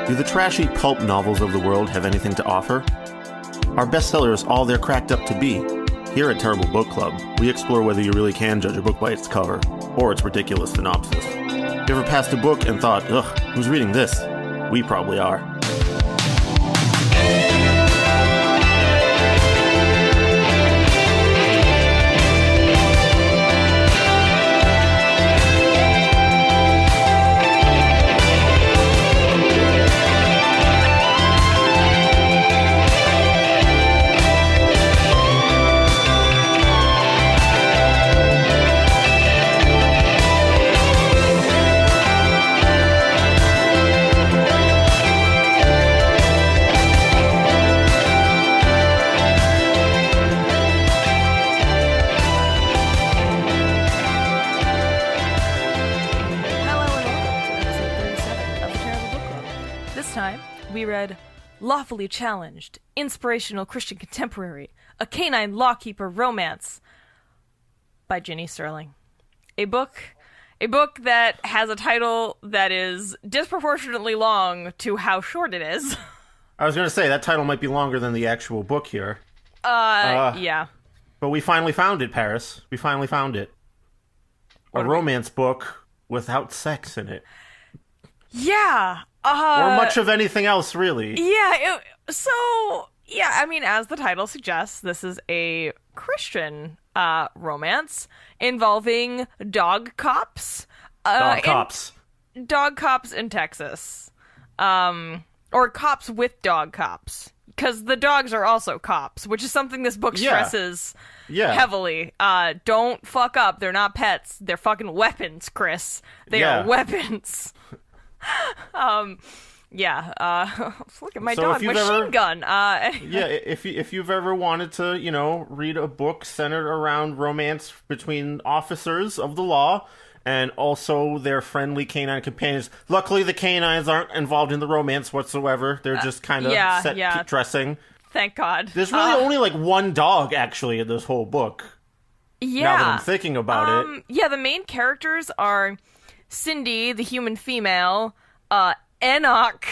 Do the trashy pulp novels of the world have anything to offer? Are bestsellers all they're cracked up to be? Here at Terrible Book Club, we explore whether you really can judge a book by its cover, or its ridiculous synopsis. You ever passed a book and thought, ugh, who's reading this? We probably are. We read Lawfully Challenged, Inspirational Christian Contemporary, a K-9 Lawkeeper Romance by Ginny Sterling. A book that has a title that is disproportionately long to how short it is. I was going to say, that title might be longer than the actual book here. Yeah. But we finally found it, Paris. We finally found it. A romance book without sex in it. Yeah. Or much of anything else, really. Yeah, I mean, as the title suggests, this is a Christian romance involving dog cops. Dog cops in Texas. Or cops with dog cops. Because the dogs are also cops, which is something this book stresses heavily. Don't fuck up. They're not pets. They're fucking weapons, Chris. They are weapons. Look at my dog, machine gun. If you've ever wanted to, read a book centered around romance between officers of the law and also their friendly canine companions. Luckily, the canines aren't involved in the romance whatsoever. They're just kind of set dressing. Thank God. There's really only like one dog actually in this whole book. Yeah. Now that I'm thinking about it. Yeah, the main characters are Cindy, the human female, Enoch,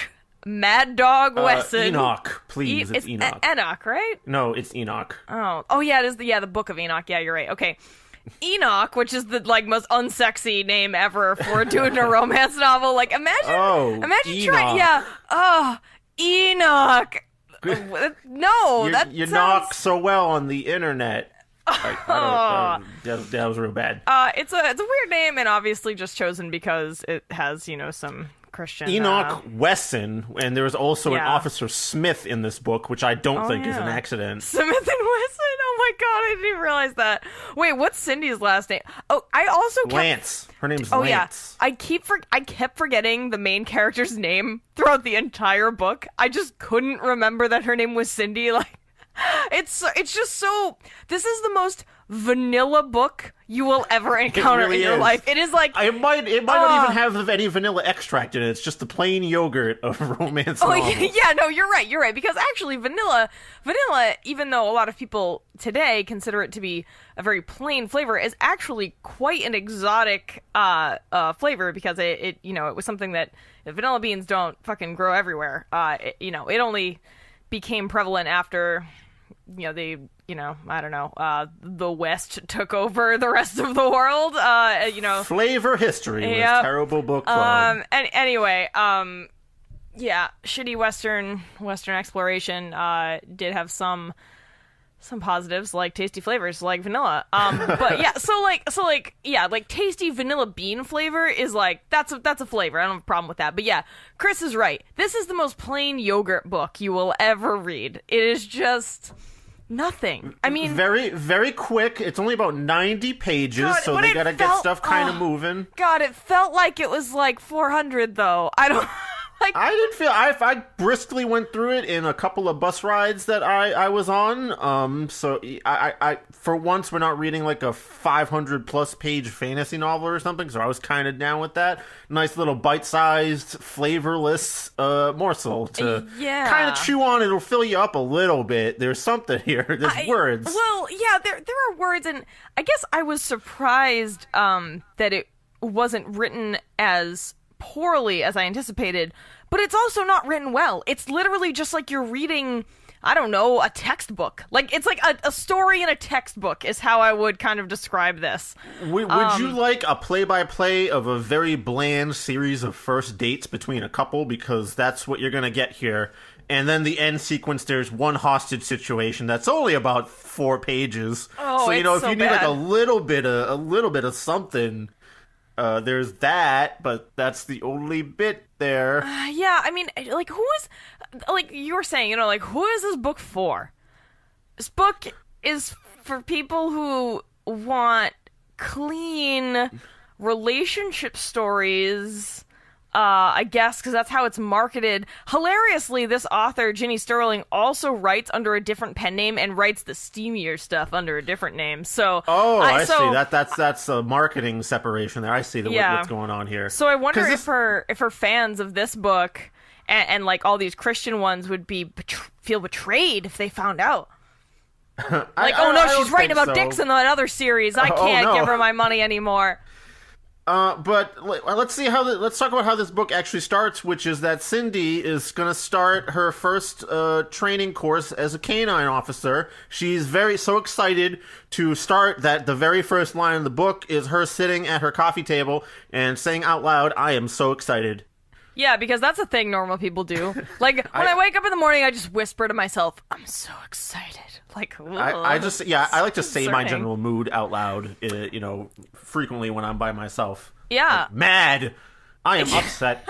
Mad Dog Wesson. Enoch, please. It's Enoch. Enoch, right? No, it's Enoch. Oh yeah, it is the book of Enoch. Yeah, you're right. Okay. Enoch, which is the most unsexy name ever for a dude in a romance novel. Like, imagine trying. Yeah. Oh, Enoch. No, you knock so well on the internet. That was real bad. It's a weird name, and obviously just chosen because it has some Christian Enoch Wesson, and there was also an Officer Smith in this book, which I don't think is an accident. Smith and Wesson. Oh my God, I didn't even realize that. Wait, what's Cindy's last name? Oh, I also Lance. Her name's Lance. Yeah, I kept forgetting the main character's name throughout the entire book. I just couldn't remember that her name was Cindy. Like. It's just so. This is the most vanilla book you will ever encounter in your life. It is like it might not even have any vanilla extract in it. It's just the plain yogurt of romance novels. Yeah, no, you're right. Because actually, vanilla, even though a lot of people today consider it to be a very plain flavor, is actually quite an exotic flavor because it was something that vanilla beans don't fucking grow everywhere. It only became prevalent after. The West took over the rest of the world. Flavor history with Terrible Book Club. And anyway, shitty Western exploration did have some positives, like tasty flavors like vanilla. But tasty vanilla bean flavor is like that's a flavor. I don't have a problem with that. But yeah, Chris is right. This is the most plain yogurt book you will ever read. It is just nothing. I mean, very, very quick. It's only about 90 pages, so they gotta get stuff kind of moving. God, it felt like it was like 400 though. I don't. I didn't feel. I briskly went through it in a couple of bus rides that I was on. So I for once we're not reading like a 500+ page fantasy novel or something. So I was kind of down with that. Nice little bite-sized, flavorless morsel to kind of chew on. It'll fill you up a little bit. There's something here. There's words. Well, yeah, there are words, and I guess I was surprised that it wasn't written as poorly as I anticipated, but it's also not written well. It's literally just like you're reading, I don't know, a textbook. Like, it's like a story in a textbook is how I would kind of describe this. Would you like a play-by-play of a very bland series of first dates between a couple? Because that's what you're going to get here. And then the end sequence, there's one hostage situation that's only about 4 pages. Oh, so you know, if so you need bad. like a little bit of something, there's that. But that's the only bit there. Yeah, I mean, like, who is, like you were saying, you know, like, who is this book for? This book is for people who want clean relationship stories. I guess, because that's how it's marketed. Hilariously, this author, Ginny Sterling, also writes under a different pen name and writes the steamier stuff under a different name. So, I see. That's a marketing separation there. I see what's going on here. So I wonder if her fans of this book and like all these Christian ones would be feel betrayed if they found out. Like, she's writing about dicks in that other series. I can't give her my money anymore. But let's talk about how this book actually starts, which is that Cindy is going to start her first training course as a K-9 officer. She's so excited to start that the very first line in the book is her sitting at her coffee table and saying out loud, "I am so excited." Yeah, because that's a thing normal people do. Like, when I wake up in the morning, I just whisper to myself, "I'm so excited." Like, I like to say my general mood out loud, frequently when I'm by myself. Yeah. Like, mad. I am upset.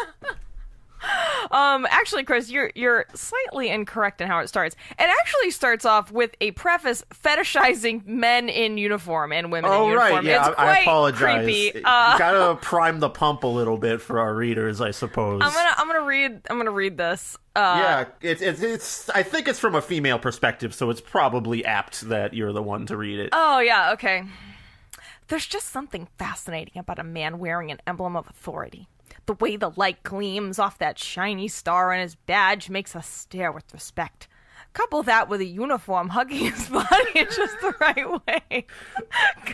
Actually, Chris, you're slightly incorrect in how it starts. It actually starts off with a preface fetishizing men in uniform and women in uniform. Oh, right, yeah, it's quite I apologize. Creepy. Gotta prime the pump a little bit for our readers, I suppose. I'm gonna read this. It's. I think it's from a female perspective, so it's probably apt that you're the one to read it. Oh yeah, okay. There's just something fascinating about a man wearing an emblem of authority. The way the light gleams off that shiny star on his badge makes us stare with respect. Couple that with a uniform hugging his body in just the right way.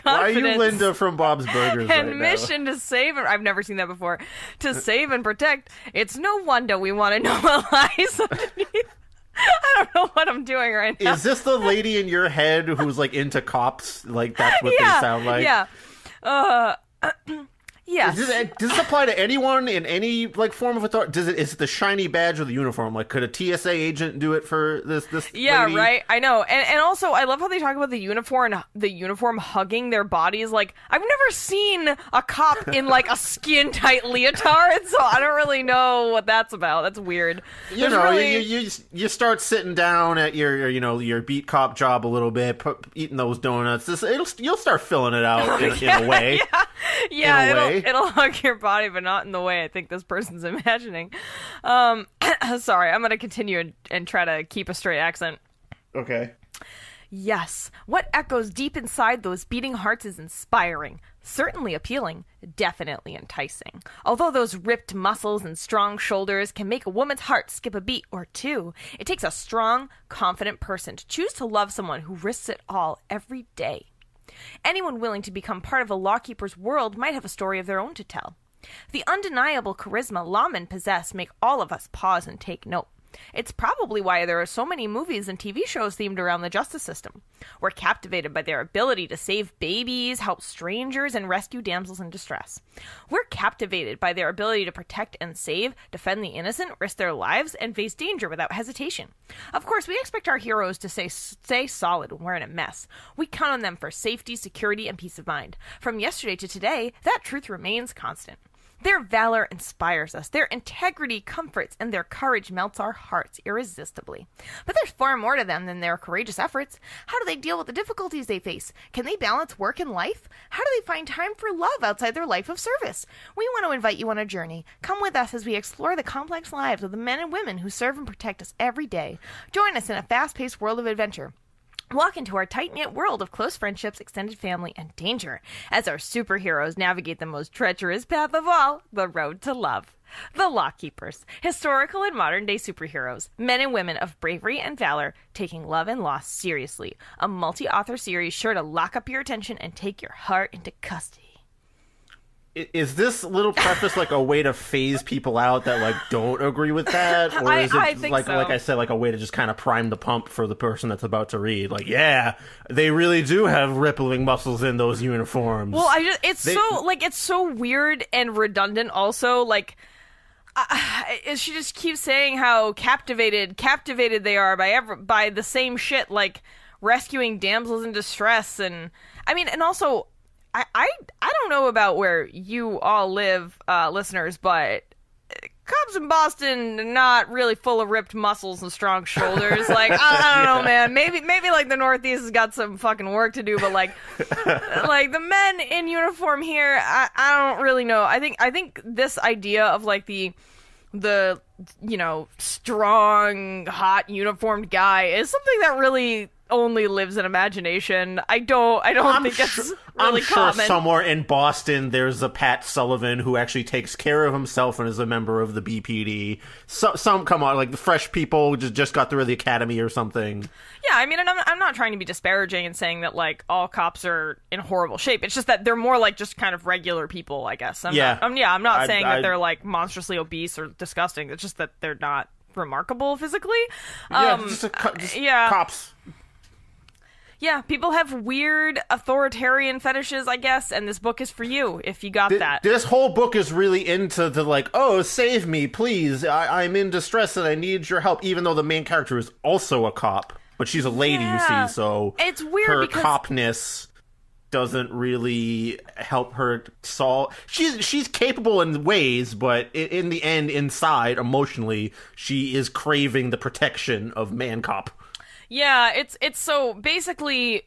Why are you Linda from Bob's Burgers and right mission to save and I've never seen that before. To save and protect. It's no wonder we want to know what lies underneath. I don't know what I'm doing right now. Is this the lady in your head who's like into cops? Like that's what they sound like? Yeah. Yes. Does this apply to anyone in any like form of authority? Is it the shiny badge or the uniform? Like, could a TSA agent do it for this? Yeah, lady? right. I know, and also I love how they talk about the uniform hugging their bodies. Like, I've never seen a cop in like a skin tight leotard, so I don't really know what that's about. That's weird. You start sitting down at your beat cop job a little bit, eating those donuts. You'll start filling it out in a way. Yeah. It'll hug your body, but not in the way I think this person's imagining. Sorry, I'm going to continue and try to keep a straight accent. Okay. Yes, what echoes deep inside those beating hearts is inspiring, certainly appealing, definitely enticing. Although those ripped muscles and strong shoulders can make a woman's heart skip a beat or two, it takes a strong, confident person to choose to love someone who risks it all every day. Anyone willing to become part of a Lawkeeper's world might have a story of their own to tell. The undeniable charisma lawmen possess make all of us pause and take note. It's probably why there are so many movies and TV shows themed around the justice system. We're captivated by their ability to save babies, help strangers, and rescue damsels in distress. We're captivated by their ability to protect and save, defend the innocent, risk their lives, and face danger without hesitation. Of course, we expect our heroes to stay solid when we're in a mess. We count on them for safety, security, and peace of mind. From yesterday to today, that truth remains constant. Their valor inspires us, their integrity comforts, and their courage melts our hearts irresistibly. But there's far more to them than their courageous efforts. How do they deal with the difficulties they face? Can they balance work and life? How do they find time for love outside their life of service? We want to invite you on a journey. Come with us as we explore the complex lives of the men and women who serve and protect us every day. Join us in a fast-paced world of adventure. Walk into our tight-knit world of close friendships, extended family, and danger as our superheroes navigate the most treacherous path of all, the road to love. The Lawkeepers, historical and modern-day superheroes, men and women of bravery and valor, taking love and loss seriously. A multi-author series sure to lock up your attention and take your heart into custody. is this little preface like a way to phase people out that like don't agree with that, or is I it think like so. like I said, like a way to just kind of prime the pump for the person that's about to read? Like, yeah, they really do have rippling muscles in those uniforms. Well, it's so weird and redundant. Also, like, she just keeps saying how captivated they are by the same shit, like rescuing damsels in distress, and I mean, and also. I don't know about where you all live, listeners, but cops in Boston are not really full of ripped muscles and strong shoulders. Like, I don't know, man. Maybe like the Northeast has got some fucking work to do, but like the men in uniform here, I don't really know. I think this idea of like the strong, hot, uniformed guy is something that really only lives in imagination. I don't think it's really common. Sure somewhere in Boston there's a Pat Sullivan who actually takes care of himself and is a member of the BPD. Some come on, like the fresh people just got through the academy or something. Yeah, I mean, and I'm not trying to be disparaging and saying that like all cops are in horrible shape. It's just that they're more like just kind of regular people, I guess. I'm not saying that they're like monstrously obese or disgusting. It's just that they're not remarkable physically. Cops. Yeah, people have weird authoritarian fetishes, I guess, and this book is for you, if you got that. This whole book is really into the, like, oh, save me, please, I'm in distress and I need your help, even though the main character is also a cop. But she's a lady, you see, so it's weird her because copness doesn't really help her solve... She's capable in ways, but in the end, inside, emotionally, she is craving the protection of man cop. Yeah, it's so basically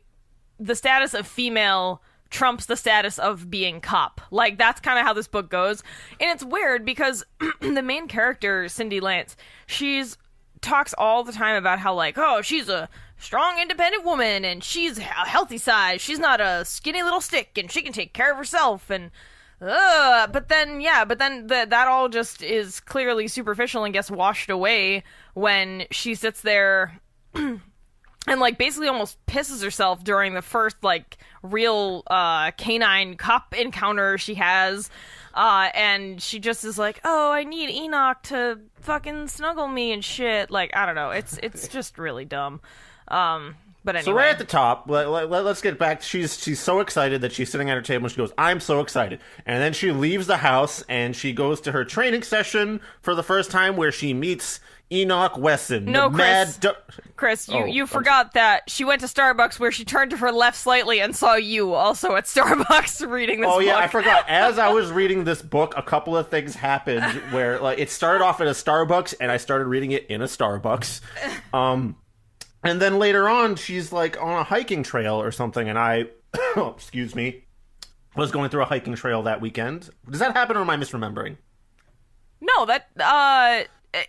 the status of female trumps the status of being cop. Like, that's kind of how this book goes. And it's weird because the main character, Cindy Lance, talks all the time about how, like, oh, she's a strong, independent woman and she's a healthy size. She's not a skinny little stick and she can take care of herself and... but then that all just is clearly superficial and gets washed away when she sits there... and, like, basically almost pisses herself during the first, like, real K-9 cop encounter she has. And she just is like, oh, I need Enoch to fucking snuggle me and shit. Like, I don't know. It's just really dumb. But anyway. So right at the top, let's get back. She's so excited that she's sitting at her table and she goes, I'm so excited. And then she leaves the house and she goes to her training session for the first time where she meets Enoch Wesson. No, Chris, you forgot that she went to Starbucks where she turned to her left slightly and saw you also at Starbucks reading this book. Oh, yeah, I forgot. As I was reading this book, a couple of things happened where, like, it started off at a Starbucks and I started reading it in a Starbucks. And then later on, she's, like, on a hiking trail or something, and I, excuse me, was going through a hiking trail that weekend. Does that happen, or am I misremembering? No,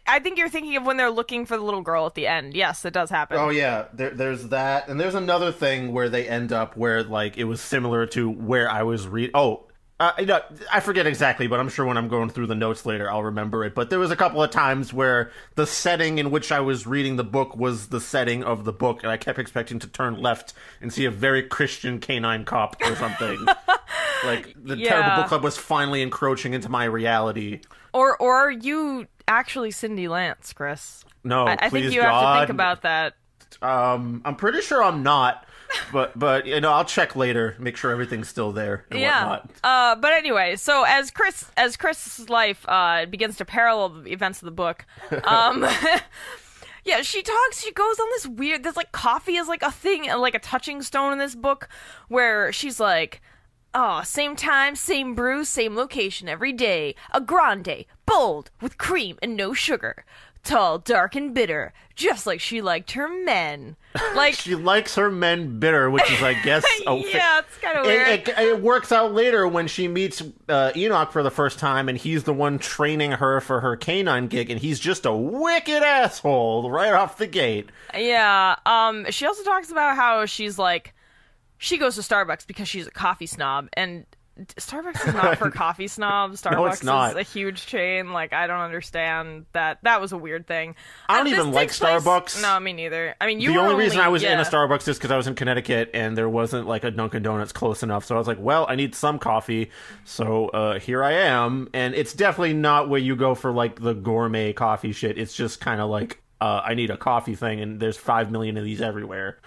I think you're thinking of when they're looking for the little girl at the end. Yes, it does happen. Oh, yeah. There's that. And there's another thing where they end up where, like, it was similar to where I was reading. I forget exactly, but I'm sure when I'm going through the notes later, I'll remember it. But there was a couple of times where the setting in which I was reading the book was the setting of the book, and I kept expecting to turn left and see a very Christian K-9 cop or something. Like, the Terrible Book Club was finally encroaching into my reality. Or are you actually Cindy Lance, Chris? No, I think you have to think about that. I'm pretty sure I'm not. But you know, I'll check later, make sure everything's still there and whatnot. But anyway, so as Chris's life begins to parallel the events of the book, yeah, she goes on this weird, there's like coffee is like a thing, like a touching stone in this book, where she's like, oh, same time, same brew, same location every day. A grande, bold, with cream and no sugar. Tall, dark, and bitter, just like she liked her men. Like she likes her men bitter, which is, I guess, yeah, it's kind of weird. It works out later when she meets Enoch for the first time, and he's the one training her for her K-9 gig, and he's just a wicked asshole right off the gate. Yeah. She also talks about how she's like, she goes to Starbucks because she's a coffee snob, and Starbucks is not for coffee snobs. Starbucks No, it's not. is a huge chain. Like, I don't understand that. That was a weird thing. I don't even like Starbucks. No, me neither. I mean, the only reason I was in a Starbucks is because I was in Connecticut and there wasn't like a Dunkin' Donuts close enough. So I was like, well, I need some coffee. So here I am. And it's definitely not where you go for like the gourmet coffee shit. It's just kind of like, I need a coffee thing, and there's 5 million of these everywhere.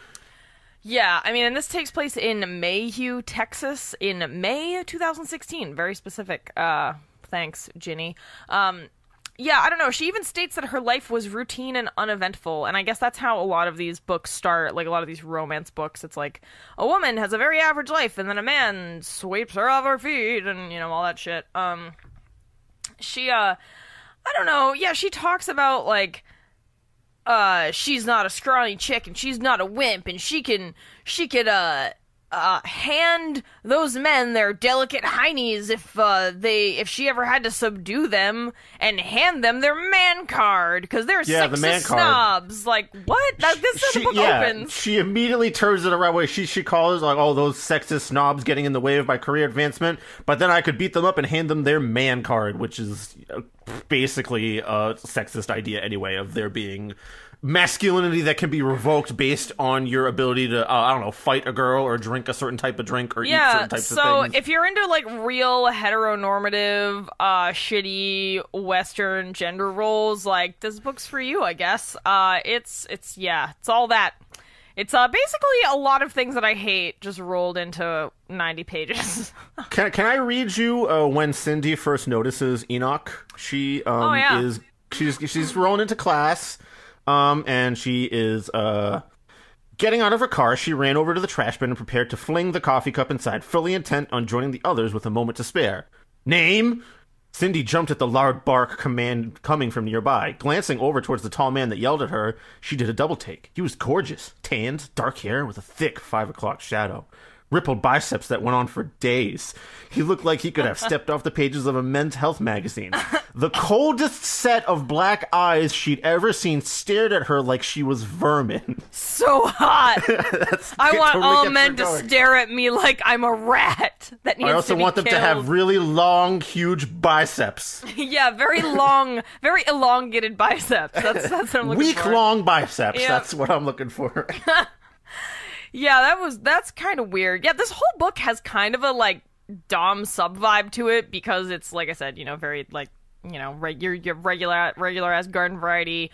Yeah, I mean, and this takes place in Mayhew, Texas, in May 2016. Very specific. Thanks, Ginny. Yeah, I don't know. She even states that her life was routine and uneventful, and I guess that's how a lot of these books start. Like, a lot of these romance books, it's like, a woman has a very average life, and then a man sweeps her off her feet, and, you know, all that shit. She, I don't know. Yeah, she talks about, like, she's not a scrawny chick, and she's not a wimp, and she could hand those men their delicate heinies if she ever had to subdue them, and hand them their man card, because they're sexist snobs. Like, what? This is how the book opens. She immediately turns it around. She calls like, oh, those sexist snobs getting in the way of my career advancement, but then I could beat them up and hand them their man card, which is basically a sexist idea anyway, of there being masculinity that can be revoked based on your ability to, I don't know, fight a girl or drink a certain type of drink or eat certain types of things. So if you're into like real heteronormative, shitty Western gender roles, like, this book's for you, I guess. It's all that. It's basically a lot of things that I hate just rolled into 90 pages. Can I read you when Cindy first notices Enoch? She's rolling into class, and she is getting out of her car. She ran over to the trash bin and prepared to fling the coffee cup inside, fully intent on joining the others with a moment to spare. Name? Cindy jumped at the loud bark command coming from nearby. Glancing over towards the tall man that yelled at her, she did a double take. He was gorgeous, tanned, dark hair with a thick 5 o'clock shadow. Rippled biceps that went on for days. He looked like he could have stepped off the pages of a men's health magazine. The coldest set of black eyes she'd ever seen stared at her like she was vermin. So hot. I want all men to stare at me like I'm a rat that needs to be killed. I also want them to have really long, huge biceps. Yeah, very long, very elongated biceps. That's what I'm looking for. Week-long biceps. Yep. That's what I'm looking for. Yeah, that's kind of weird. Yeah, this whole book has kind of a, like, Dom sub-vibe to it, because it's, like I said, you know, very, like, you know, your regular-ass garden variety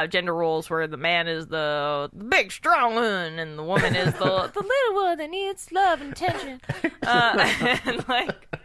gender roles, where the man is the big, strong one, and the woman is the little one that needs love and attention. And, like...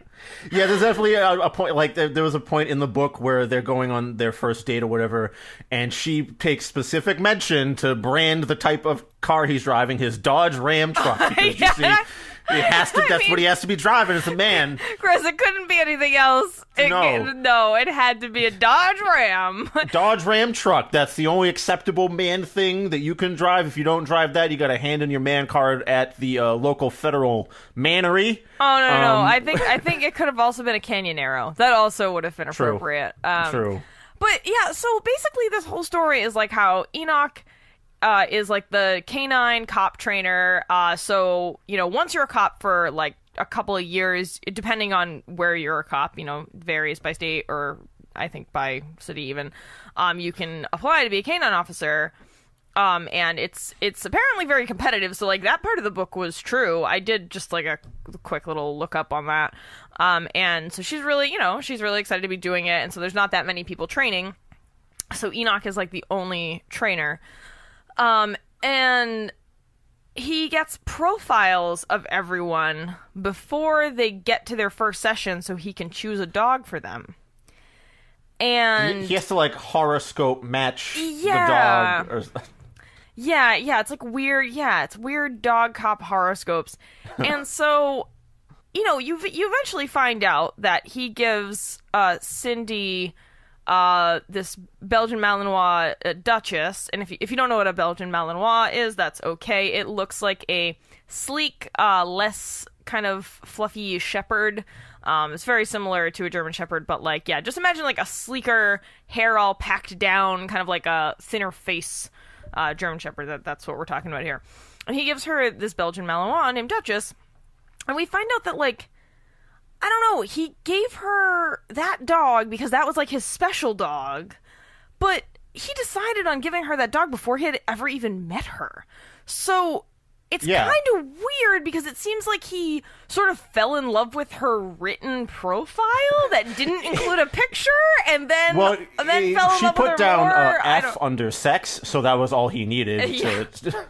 Yeah, there's definitely a point, like, there was a point in the book where they're going on their first date or whatever, and she takes specific mention to brand the type of car he's driving, his Dodge Ram truck. Because, you see, that's what he has to be driving as a man. Chris, it couldn't be anything else. No, it had to be a Dodge Ram. Dodge Ram truck. That's the only acceptable man thing that you can drive. If you don't drive that, you got to hand in your man card at the local federal mannery. Oh, no. I think it could have also been a Canyon Arrow. That also would have been appropriate. True. But yeah, so basically this whole story is like how Enoch is like the K-9 cop trainer. So, you know, once you're a cop for like a couple of years, depending on where you're a cop, you know, varies by state, or I think by city even, you can apply to be a K-9 officer. And it's apparently very competitive. So like that part of the book was true. I did just like a quick little look up on that. And so she's really excited to be doing it. And so there's not that many people training. So Enoch is like the only trainer. And he gets profiles of everyone before they get to their first session so he can choose a dog for them. And he has to like horoscope match the dog. Yeah, it's like weird. Yeah, it's weird dog cop horoscopes. And so, you know, you eventually find out that he gives Cindy this Belgian Malinois Duchess, and if you don't know what a Belgian Malinois is, that's okay. It looks like a sleek, less kind of fluffy shepherd. It's very similar to a German Shepherd, but like, yeah, just imagine like a sleeker, hair all packed down, kind of like a thinner face German Shepherd. That's what we're talking about here. And he gives her this Belgian Malinois named Duchess, and we find out that like I don't know. He gave her that dog because that was like his special dog, but he decided on giving her that dog before he had ever even met her. So it's kind of weird because it seems like he sort of fell in love with her written profile that didn't include a picture, and then fell in love with her. She put down more. F under sex, so that was all he needed to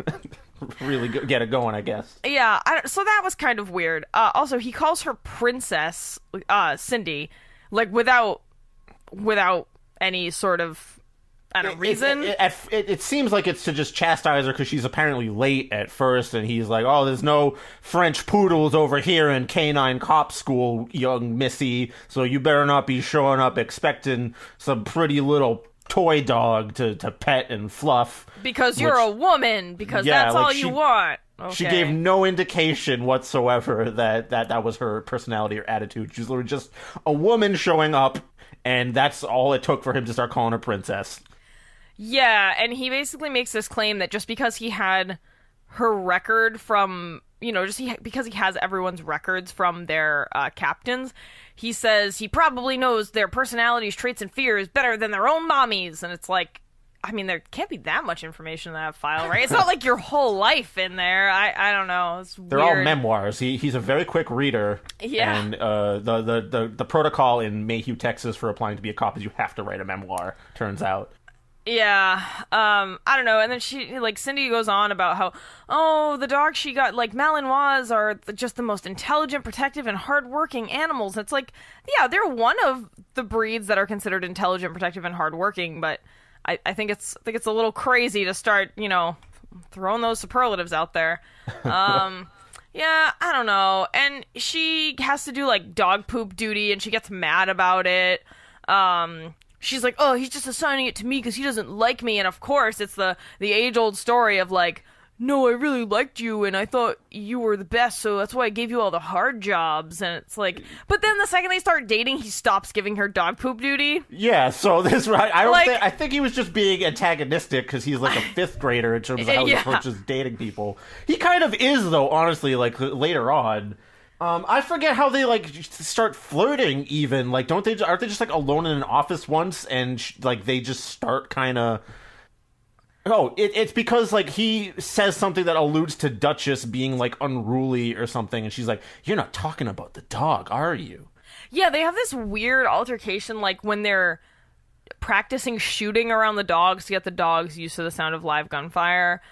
really get it going, I guess. Yeah, so that was kind of weird. Also, he calls her Princess Cindy, like without any sort of reason. It seems like it's to just chastise her because she's apparently late at first, and he's like, "Oh, there's no French poodles over here in K-9 cop school, young missy, so you better not be showing up expecting some pretty little toy dog to pet and fluff. Because you're a woman, because that's all you want." Okay. She gave no indication whatsoever that was her personality or attitude. She's literally just a woman showing up, and that's all it took for him to start calling her princess. Yeah, and he basically makes this claim that just because he had her record from, because he has everyone's records from their captains, he says he probably knows their personalities, traits, and fears better than their own mommies. And it's like, I mean, there can't be that much information in that file, right? It's not like your whole life in there. I don't know. It's They're weird. all memoirs. He's a very quick reader. Yeah. And the protocol in Mayhew, Texas for applying to be a cop is you have to write a memoir, turns out. Yeah, I don't know. And then Cindy goes on about how, the dogs she got, Malinois are just the most intelligent, protective, and hardworking animals. It's like, yeah, they're one of the breeds that are considered intelligent, protective, and hardworking, but I think it's a little crazy to start, throwing those superlatives out there. Yeah, I don't know. And she has to do, dog poop duty, and she gets mad about it. She's like, oh, he's just assigning it to me because he doesn't like me. And of course, it's the age-old story of no, I really liked you and I thought you were the best, so that's why I gave you all the hard jobs. And it's like, but then the second they start dating, he stops giving her dog poop duty. Yeah, so this right. I think he was just being antagonistic because he's like a fifth grader in terms of how he approaches dating people. He kind of is, though, honestly, later on. I forget how they start flirting. Even aren't they just alone in an office once, and they just start kind of. Oh, it's because he says something that alludes to Duchess being unruly or something, and she's like, "You're not talking about the dog, are you?" Yeah, they have this weird altercation when they're practicing shooting around the dogs to get the dogs used to the sound of live gunfire.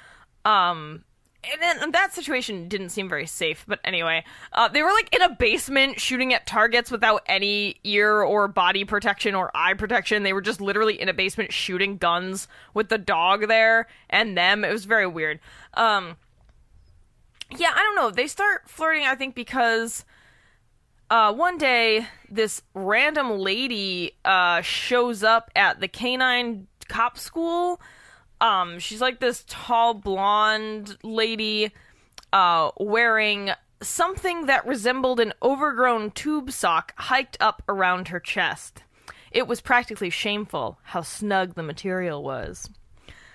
And then that situation didn't seem very safe. But anyway, they were in a basement shooting at targets without any ear or body protection or eye protection. They were just literally in a basement shooting guns with the dog there and them. It was very weird. Yeah, I don't know. They start flirting, I think, because one day this random lady shows up at the K-9 cop school. She's this tall blonde lady, wearing something that resembled an overgrown tube sock hiked up around her chest. It was practically shameful how snug the material was.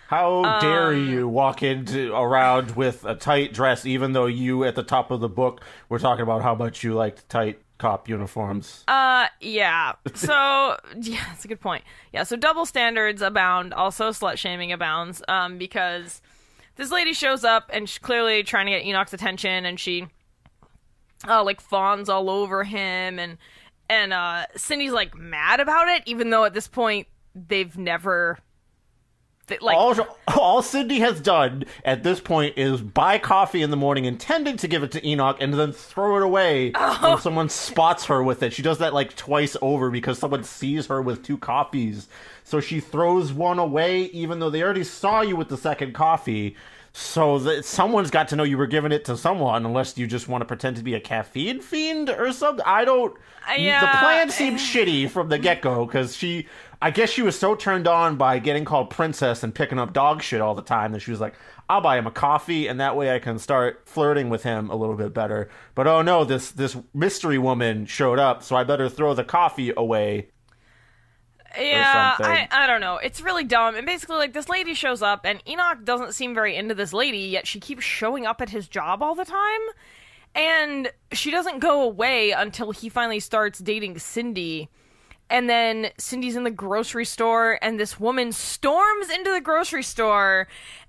How dare you walk around with a tight dress, even though you, at the top of the book, were talking about how much you liked tight cop uniforms. Yeah. So, yeah, that's a good point. Yeah, so double standards abound, also slut-shaming abounds, because this lady shows up, and she's clearly trying to get Enoch's attention, and she, fawns all over him, and Cindy's, mad about it, even though at this point, they've never... all Cindy has done at this point is buy coffee in the morning intending to give it to Enoch and then throw it away when someone spots her with it. She does that twice over because someone sees her with two coffees. So she throws one away even though they already saw you with the second coffee. So that someone's got to know you were giving it to someone, unless you just want to pretend to be a caffeine fiend or something. I don't... Yeah. The plan seemed shitty from the get-go, because I guess she was so turned on by getting called princess and picking up dog shit all the time that she was like, I'll buy him a coffee, and that way I can start flirting with him a little bit better. But oh no, this mystery woman showed up, so I better throw the coffee away. Yeah, I don't know. It's really dumb. And basically, this lady shows up, and Enoch doesn't seem very into this lady, yet she keeps showing up at his job all the time. And she doesn't go away until he finally starts dating Cindy. And then Cindy's in the grocery store, and this woman storms into the grocery store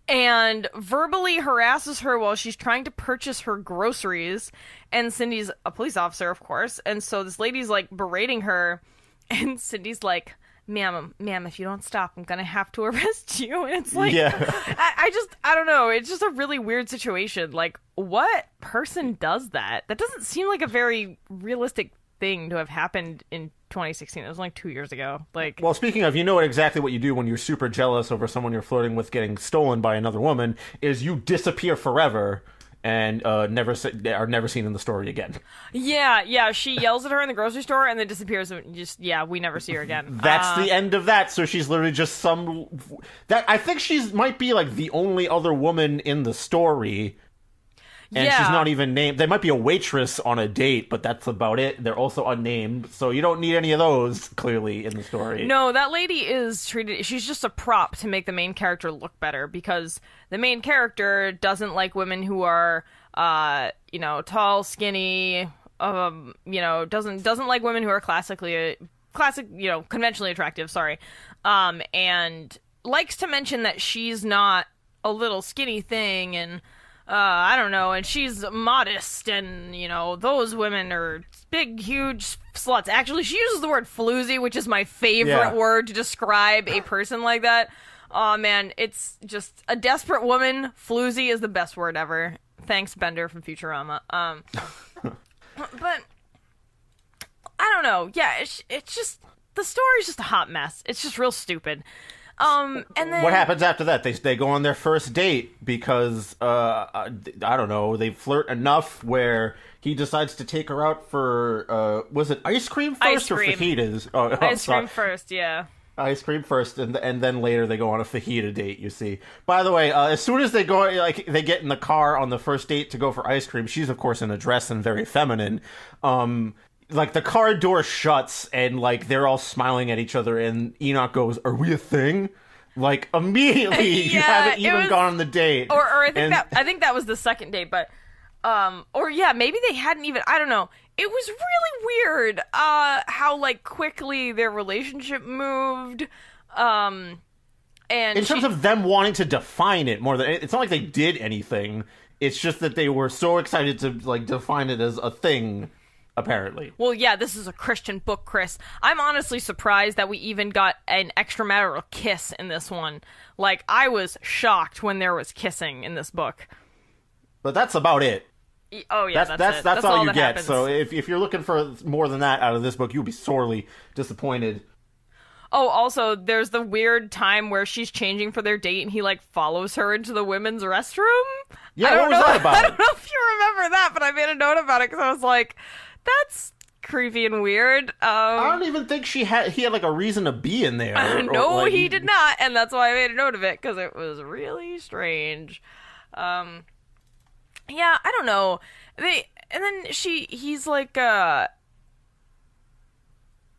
and verbally harasses her while she's trying to purchase her groceries. And Cindy's a police officer, of course. And so this lady's, like, berating her. And Cindy's like, ma'am, if you don't stop, I'm gonna have to arrest you. And it's like, I don't know. It's just a really weird situation. Like, what person does that? That doesn't seem like a very realistic thing to have happened in 2016. It was like 2 years ago. Like, well, speaking of, you know exactly what you do when you're super jealous over someone you're flirting with getting stolen by another woman is you disappear forever and are never seen in the story again. Yeah. She yells at her in the grocery store and then disappears. And we never see her again. That's the end of that. So she's literally just I think she's might be like the only other woman in the story. And she's not even named. There might be a waitress on a date, but that's about it. They're also unnamed, so you don't need any of those, clearly, in the story. No, that lady is treated... She's just a prop to make the main character look better, because the main character doesn't like women who are, tall, skinny, doesn't like women who are conventionally attractive, and likes to mention that she's not a little skinny thing, and... I don't know, and she's modest, and, those women are big, huge sluts. Actually, she uses the word floozy, which is my favorite word to describe a person like that. Oh, man, it's just a desperate woman. Floozy is the best word ever. Thanks, Bender from Futurama. But, I don't know. Yeah, it's just, the story's just a hot mess. It's just real stupid. And then what happens after that? They go on their first date because I don't know, they flirt enough where he decides to take her out for was it ice cream first or fajitas? Ice cream first, yeah. Ice cream first, and then later they go on a fajita date. You see. By the way, as soon as they go, like they get in the car on the first date to go for ice cream, she's of course in a dress and very feminine. Like, the car door shuts, and, like, they're all smiling at each other, and Enoch goes, "Are we a thing?" Like, immediately, you haven't even gone on the date. Or I think that was the second date, but, maybe they hadn't even, I don't know. It was really weird, how, like, quickly their relationship moved, and in terms of them wanting to define it more than, it's not like they did anything, it's just that they were so excited to, like, define it as a thing. Apparently. Well, yeah, this is a Christian book, Chris. I'm honestly surprised that we even got an extramarital kiss in this one. Like, I was shocked when there was kissing in this book. But that's about it. Oh, yeah, that's all you get. Happens. So if you're looking for more than that out of this book, you'll be sorely disappointed. Oh, also, there's the weird time where she's changing for their date and he, like, follows her into the women's restroom. Yeah, what was that about? I don't know if you remember that, but I made a note about it because I was like... That's creepy and weird. I don't even think he had like a reason to be in there. No, he did not, and that's why I made a note of it because it was really strange. Yeah, I don't know. He's like,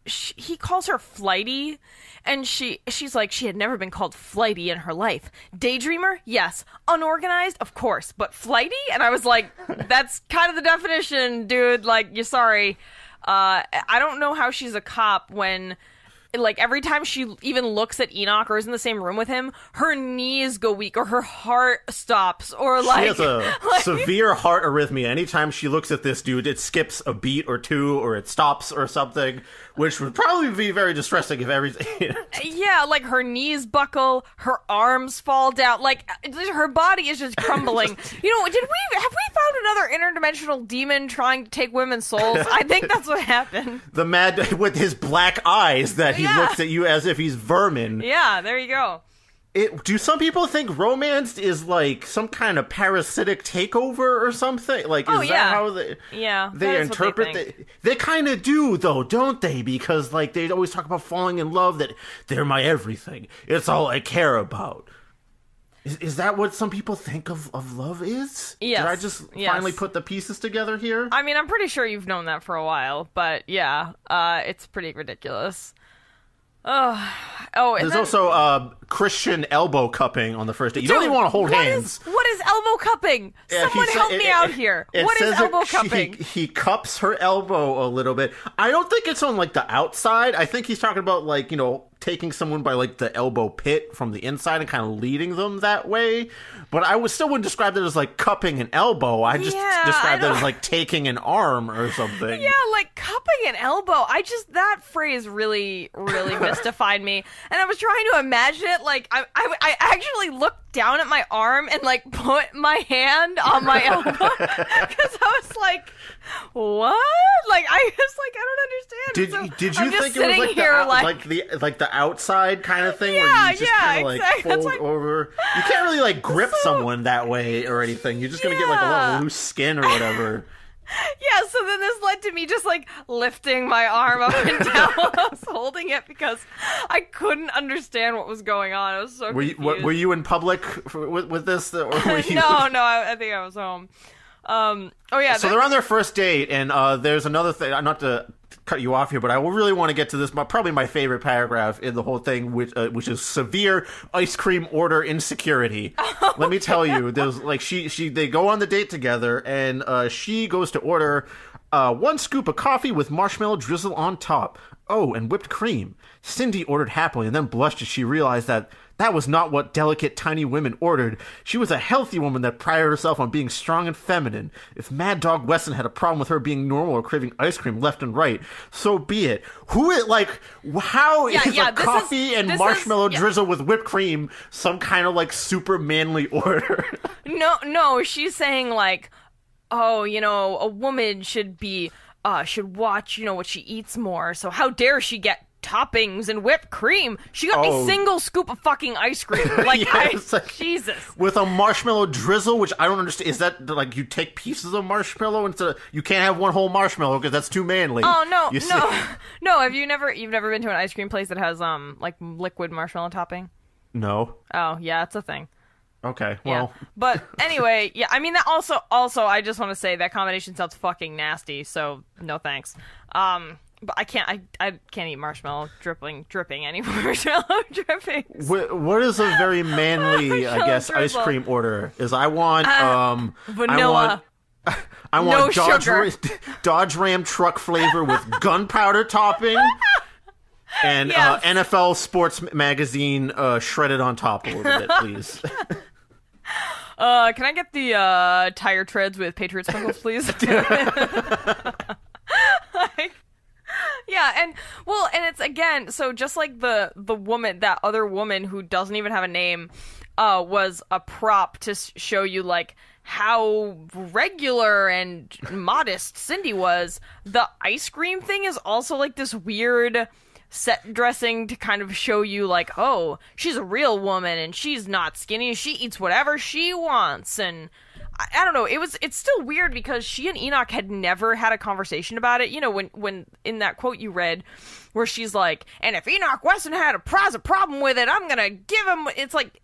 he calls her flighty, and she's like, she had never been called flighty in her life. Daydreamer? Yes. Unorganized? Of course. But flighty? And I was like, that's kind of the definition, dude. Like, you're sorry. I don't know how she's a cop when... Like, every time she even looks at Enoch or is in the same room with him, her knees go weak or her heart stops or, like... She has a severe heart arrhythmia. Anytime she looks at this dude, it skips a beat or two or it stops or something, which would probably be very distressing if everything... Yeah, like, her knees buckle, her arms fall down, like, her body is just crumbling. Have we found another interdimensional demon trying to take women's souls? I think that's what happened. The mad... with his black eyes that he looks at you as if he's vermin. Yeah, there you go. Do some people think romance is like some kind of parasitic takeover or something? Like, is that how they interpret it? They kind of do, though, don't they? Because, like, they always talk about falling in love, that they're my everything. It's all I care about. Is that what some people think of love is? Yes. Did I just finally put the pieces together here? I mean, I'm pretty sure you've known that for a while, but yeah, it's pretty ridiculous. There's also Christian elbow cupping on the first date. You don't even want to hold hands. What is elbow cupping? Someone help me out here. What is elbow cupping? He cups her elbow a little bit. I don't think it's on, like, the outside. I think he's talking about, like, you know, taking someone by, like, the elbow pit from the inside and kind of leading them that way. But I still wouldn't describe it as, like, cupping an elbow. I just described it as, like, taking an arm or something. Yeah, like, cupping an elbow. That phrase really, really mystified me. And I was trying to imagine it, like, I actually looked down at my arm and, like, put my hand on my elbow. Because I was like, what? Like, I was like, I don't understand. Did you think it was like the outside kind of thing, where you just kind of like fold over? You can't really like grip someone that way or anything. You're just gonna get like a little loose skin or whatever. Yeah, so then this led to me just like lifting my arm up and down while I was holding it because I couldn't understand what was going on. I was so confused. Were you in public with this? Or were you... No, I think I was home. So they're on their first date, and there's another thing. Not to cut you off here, but I really want to get to this. Probably my favorite paragraph in the whole thing, which is severe ice cream order insecurity. Let me tell you, there's like they go on the date together, and she goes to order 1 scoop of coffee with marshmallow drizzle on top. Oh, and whipped cream. Cindy ordered happily and then blushed as she realized that was not what delicate, tiny women ordered. She was a healthy woman that prided herself on being strong and feminine. If Mad Dog Weston had a problem with her being normal or craving ice cream left and right, so be it. How is coffee and marshmallow drizzle with whipped cream some kind of, like, super manly order? No, she's saying, like, oh, you know, a woman should watch, you know, what she eats more, so how dare she get toppings and whipped cream. She got a single scoop of fucking ice cream. Like, Jesus. With a marshmallow drizzle, which I don't understand. Is that, like, you take pieces of marshmallow instead of... You can't have one whole marshmallow because that's too manly. Oh, no. No, you've never been to an ice cream place that has, like, liquid marshmallow topping? No. Oh, yeah, it's a thing. Okay, well... Yeah. But anyway, yeah, I mean, that also, I just want to say that combination sounds fucking nasty, so no thanks. But I can't eat marshmallow dripping any marshmallow drippings. What is a very manly, I guess, ice cream order? Is I want vanilla. I want Dodge Ram truck flavor with gunpowder topping. And NFL Sports Magazine shredded on top a little bit, please. Can I get the tire treads with Patriot sprinkles, please? Yeah, and it's again, so just like the woman, that other woman who doesn't even have a name, was a prop to show you like how regular and modest Cindy was. The ice cream thing is also like this weird set dressing to kind of show you like, oh, she's a real woman and she's not skinny. She eats whatever she wants, and I don't know. It's still weird because she and Enoch had never had a conversation about it. You know, when in that quote you read, where she's like, "And if Enoch Weston had a problem with it, I'm gonna give him." It's like,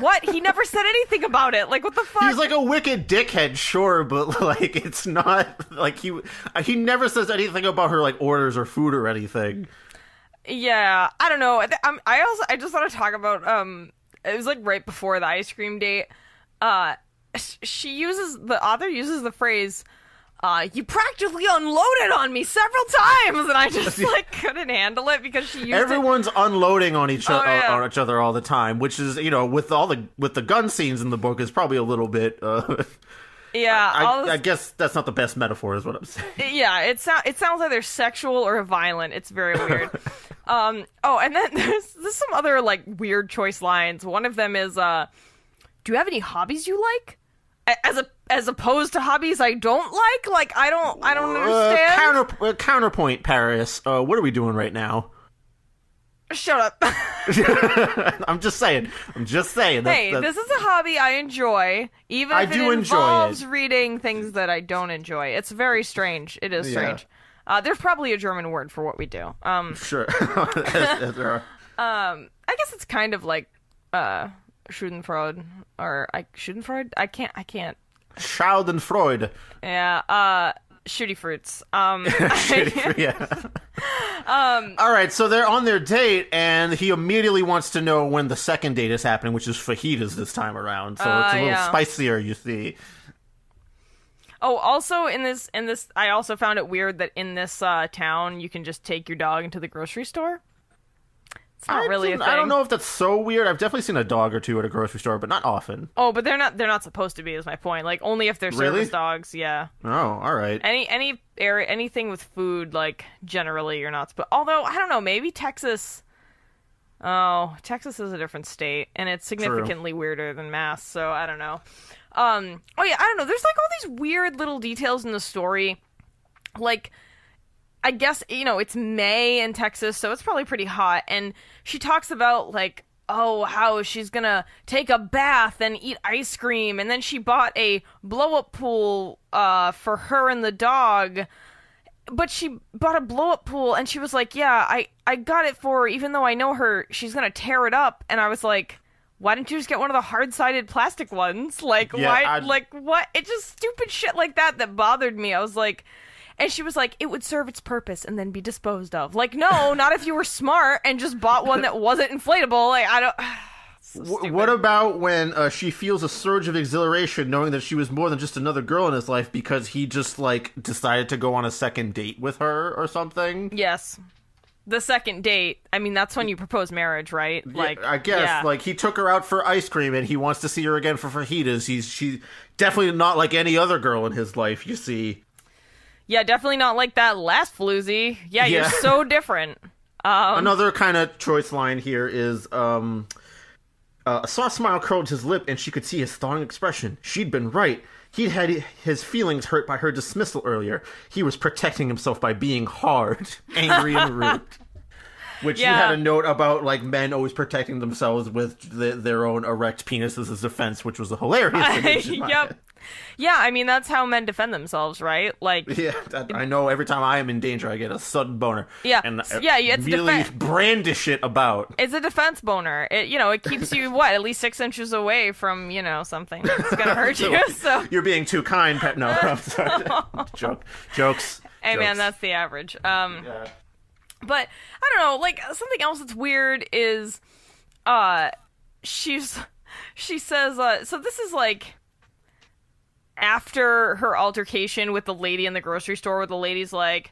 what? He never said anything about it. Like, what the fuck? He's like a wicked dickhead, sure, but like, it's not like he never says anything about her like orders or food or anything. Yeah, I don't know. I just want to talk about it was like right before the ice cream date. The author uses the phrase, you practically unloaded on me several times, and I just like couldn't handle it because she used Everyone's unloading on each other all the time, which is, you know, with the gun scenes in the book is probably a little bit yeah, I guess that's not the best metaphor, is what I'm saying. Yeah, it sounds like they're sexual or violent. It's very weird. And then there's some other like weird choice lines. One of them is, do you have any hobbies you like? As opposed to hobbies I don't like? Like, I don't understand. Counterpoint, Paris. What are we doing right now? Shut up. I'm just saying. Hey, this is a hobby I enjoy, even if it involves reading things that I don't enjoy. It's very strange. It is strange. Yeah. There's probably a German word for what we do. Sure. As there are. I guess it's kind of like Schadenfreude, or Schadenfreude? I can't. Schadenfreude. Yeah, shooty fruits. Shooty fruit, yeah. All right, so they're on their date, and he immediately wants to know when the second date is happening, which is fajitas this time around. So it's a little spicier, you see. Oh, also in this, I also found it weird that in this town you can just take your dog into the grocery store. It's not really a thing. I don't know if that's so weird. I've definitely seen a dog or two at a grocery store, but not often. Oh, but they're not supposed to be, is my point. Like, only if they're service dogs, yeah. Oh, all right. Anything with food, like, generally you're not supposed. Although, I don't know, maybe Texas. Oh, Texas is a different state, and it's significantly weirder than Mass, so I don't know. Oh yeah, I don't know. There's like all these weird little details in the story. Like, I guess, it's May in Texas, so it's probably pretty hot. And she talks about, like, how she's gonna take a bath and eat ice cream. And then she bought a blow-up pool for her and the dog. But she bought a blow-up pool, and she was like, yeah, I got it for her, even though I know she's gonna tear it up. And I was like, why didn't you just get one of the hard-sided plastic ones? Like, why? Like, what? It's just stupid shit like that bothered me. I was like... And she was like, it would serve its purpose and then be disposed of. Like, no, not if you were smart and just bought one that wasn't inflatable. Like, I don't... So what about when she feels a surge of exhilaration knowing that she was more than just another girl in his life because he just, like, decided to go on a second date with her or something? Yes. The second date, I mean, that's when you propose marriage, right? Like, yeah, I guess, like, he took her out for ice cream and he wants to see her again for fajitas. She's definitely not like any other girl in his life, you see. Yeah, definitely not like that last floozy. Yeah, you're so different. Another kind of choice line here is, a soft smile curled his lip and she could see his thawing expression. She'd been right. He'd had his feelings hurt by her dismissal earlier. He was protecting himself by being hard, angry, and rude. Which you had a note about, like, men always protecting themselves with their own erect penises as defense, which was a hilarious image. Yep. Yeah, I mean, that's how men defend themselves, right? Like, yeah, I know every time I am in danger, I get a sudden boner. Yeah, and it's really brandish it about. It's a defense boner. It keeps you, at least 6 inches away from, something that's gonna hurt you. So you're being too kind, Pet. No, I'm sorry. Jokes. Hey, man, that's the average. Yeah. But, I don't know, like, something else that's weird is, she says, so this is, like, after her altercation with the lady in the grocery store, where the lady's like,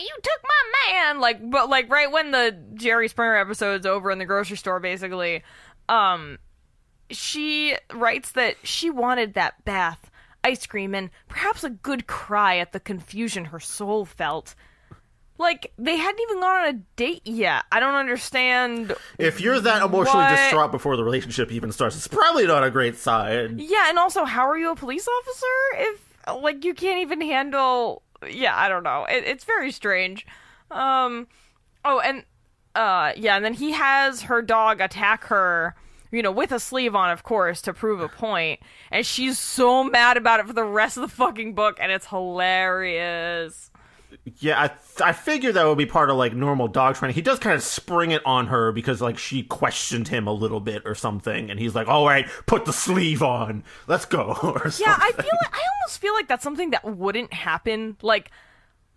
you took my man, like, but, like, right when the Jerry Springer episode's over in the grocery store, basically, she writes that she wanted that bath, ice cream, and perhaps a good cry at the confusion her soul felt. Like, they hadn't even gone on a date yet. I don't understand. If you're that emotionally distraught before the relationship even starts, it's probably not a great sign. Yeah, and also, how are you a police officer if, like, you can't even handle... Yeah, I don't know. It's very strange. And then he has her dog attack her, with a sleeve on, of course, to prove a point. And she's so mad about it for the rest of the fucking book, and it's hilarious. Yeah, I figured that would be part of, like, normal dog training. He does kind of spring it on her because, like, she questioned him a little bit or something, and he's like, all right, put the sleeve on. Let's go, or something. Yeah, I almost feel like that's something that wouldn't happen. Like,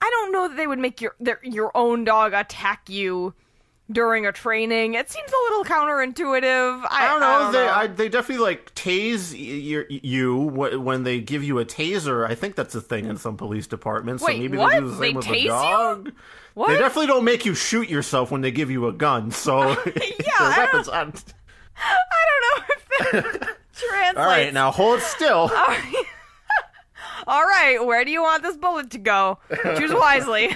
I don't know that they would make your own dog attack you during a training. It seems a little counterintuitive. I don't know. They definitely, like, tase you when they give you a taser. I think that's a thing in some police departments. Wait, so maybe what? they do the same with a dog. You? What? They definitely don't make you shoot yourself when they give you a gun. So I don't know if that translates. All right, now hold still. All right, where do you want this bullet to go? Choose wisely.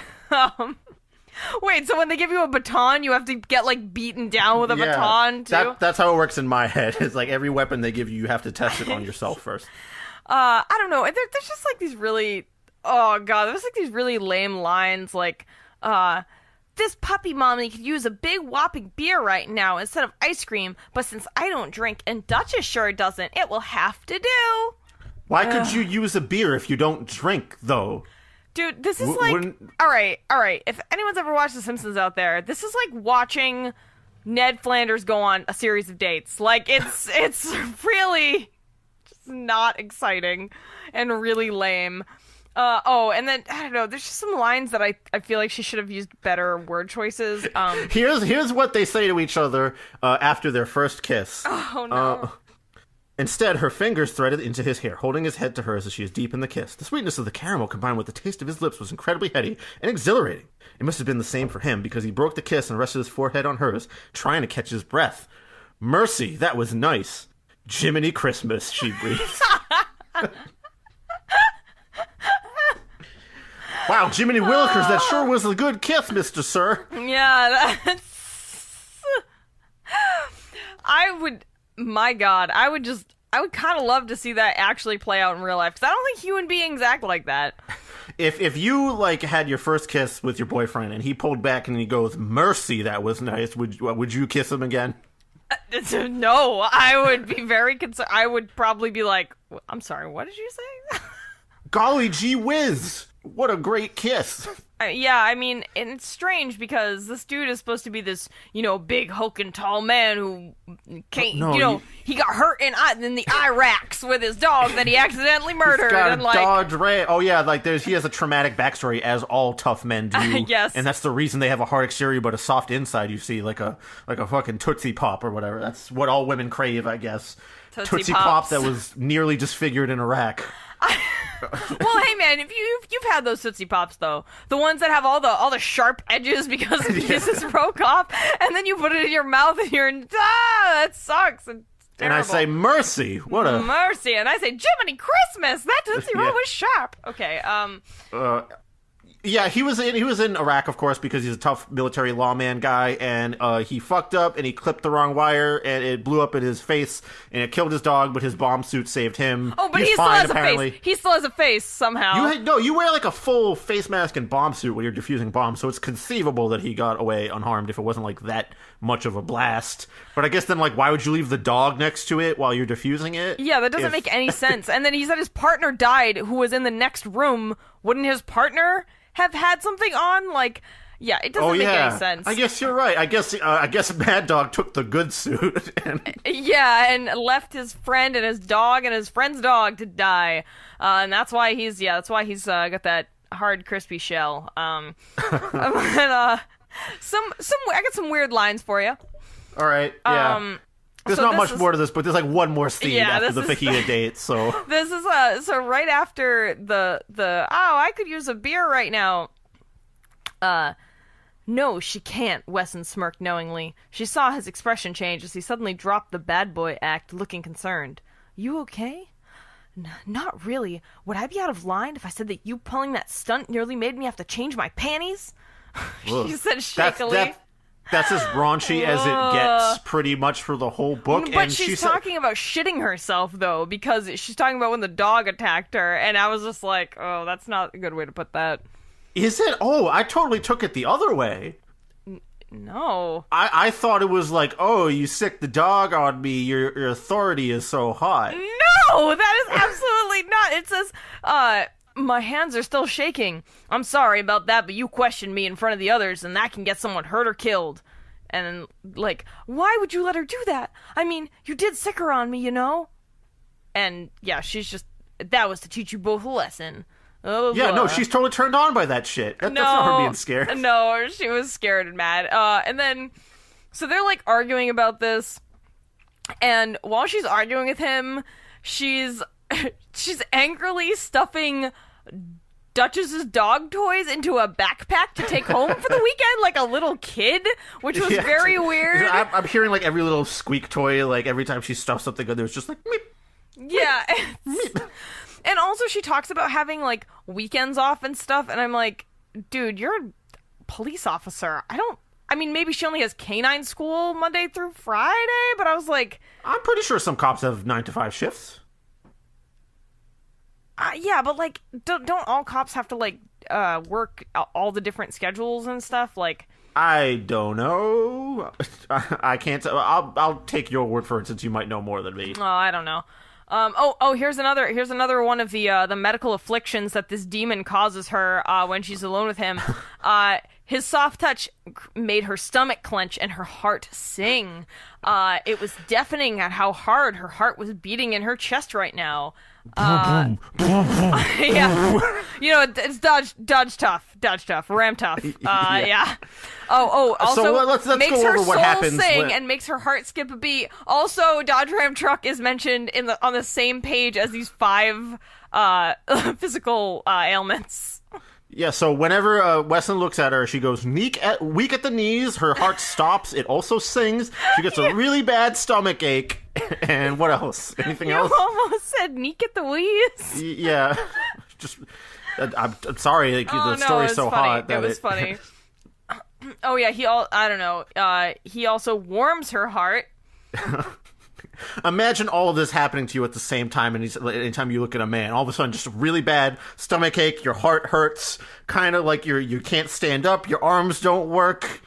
Wait, so when they give you a baton, you have to get, like, beaten down with a baton, too? That's how it works in my head. It's like every weapon they give you, you have to test it on yourself first. I don't know. There's just, like, these really... Oh, God. There's, like, these really lame lines, like, this puppy mommy could use a big whopping beer right now instead of ice cream, but since I don't drink and Duchess sure doesn't, it will have to do. Why could you use a beer if you don't drink, though? Dude, this is like... All right. If anyone's ever watched The Simpsons out there, this is like watching Ned Flanders go on a series of dates. Like, it's really just not exciting and really lame. And then, I don't know, there's just some lines that I feel like she should have used better word choices. Here's what they say to each other after their first kiss. Oh, no. Instead, her fingers threaded into his hair, holding his head to hers as she is deep in the kiss. The sweetness of the caramel combined with the taste of his lips was incredibly heady and exhilarating. It must have been the same for him, because he broke the kiss and rested his forehead on hers, trying to catch his breath. Mercy, that was nice. Jiminy Christmas, she breathed. Wow, Jiminy Willikers, that sure was a good kiss, Mr. Sir. Yeah, that's... My God, I would kind of love to see that actually play out in real life, because I don't think human beings act like that. If you, like, had your first kiss with your boyfriend, and he pulled back and he goes, mercy, that was nice, would you kiss him again? No, I would be very concerned. I would probably be like, I'm sorry, what did you say? Golly gee whiz, what a great kiss. Yeah, I mean, and it's strange because this dude is supposed to be this, big, hulking, tall man who can't, he got hurt in the Iraqs with his dog that he accidentally murdered. He's got Dodge Ray. Oh yeah, like he has a traumatic backstory, as all tough men do. Yes. And that's the reason they have a hard exterior but a soft inside. You see, like a fucking Tootsie Pop or whatever. That's what all women crave, I guess. Tootsie Pop that was nearly disfigured in Iraq. Well, hey man, if you've had those Tootsie Pops though, the ones that have all the sharp edges because the pieces broke off, and then you put it in your mouth and you're that sucks. And I say mercy, mercy, and I say Jiminy Christmas, that Tootsie Roll was sharp. Okay, Yeah, he was in Iraq, of course, because he's a tough military lawman guy, and he fucked up and he clipped the wrong wire, and it blew up in his face, and it killed his dog, but his bomb suit saved him. Oh, but he still has a face. He still has a face somehow. You wear like a full face mask and bomb suit when you're defusing bombs, so it's conceivable that he got away unharmed if it wasn't like that much of a blast. But I guess then, like, why would you leave the dog next to it while you're defusing it? Yeah, that doesn't make any sense. And then he said his partner died, who was in the next room. Wouldn't his partner have had something on? Like, yeah, it doesn't make any sense. I guess you're right. I guess Mad Dog took the good suit. Yeah, and left his friend and his dog and his friend's dog to die. And that's why he's got that hard, crispy shell. I got some weird lines for you. All right. Yeah. There's not much more to this, but there's like one more scene after the fajita date. So this is so right after the I could use a beer right now. No, she can't. Wesson smirked knowingly. She saw his expression change as he suddenly dropped the bad boy act, looking concerned. You okay? Not really. Would I be out of line if I said that you pulling that stunt nearly made me have to change my panties? She said shakily. That's as raunchy as it gets, pretty much, for the whole book. But she's talking about shitting herself, though, because she's talking about when the dog attacked her, and I was just like, oh, that's not a good way to put that. Is it? Oh, I totally took it the other way. No. I thought it was like, oh, you sick the dog on me, your authority is so hot. No, that is absolutely not. It says, my hands are still shaking. I'm sorry about that, but you questioned me in front of the others, and that can get someone hurt or killed. And, like, why would you let her do that? I mean, you did sick her on me, you know? And, yeah, she's just... That was to teach you both a lesson. Oh, yeah, no, she's totally turned on by that shit. That's not her being scared. No, she was scared and mad. And then... So they're, like, arguing about this. And while she's arguing with him, she's angrily stuffing Duchess's dog toys into a backpack to take home for the weekend, like a little kid, which was very weird. I'm hearing like every little squeak toy, like every time she stuffs something good, there's just like meep. Yeah. And also she talks about having like weekends off and stuff, and I'm like, dude, you're a police officer. I mean, maybe she only has K-9 school Monday through Friday, but I was like... I'm pretty sure some cops have 9-to-5 shifts. Yeah, but, like, don't all cops have to, like, work all the different schedules and stuff? Like... I don't know. I can't... I'll take your word for it, since you might know more than me. Oh, I don't know. Here's another one of the medical afflictions that this demon causes her when she's alone with him. His soft touch made her stomach clench and her heart sing. It was deafening at how hard her heart was beating in her chest right now. Yeah. It's dodge tough, ram tough. Yeah. Also, so let's makes go her over what soul happens sing and makes her heart skip a beat. Also, Dodge Ram Truck is mentioned on the same page as these 5 physical ailments. Yeah, so whenever Weston looks at her, she goes weak at the knees, her heart stops, it also sings, she gets a really bad stomach ache, and what else? Anything else? You almost said neek at the wheeze. Yeah. Just, I'm sorry, the story's so funny. hot. It was funny. Oh yeah, he also warms her heart. Imagine all of this happening to you at the same time, and anytime you look at a man, all of a sudden just a really bad stomach ache, your heart hurts, kind of like you can't stand up, your arms don't work.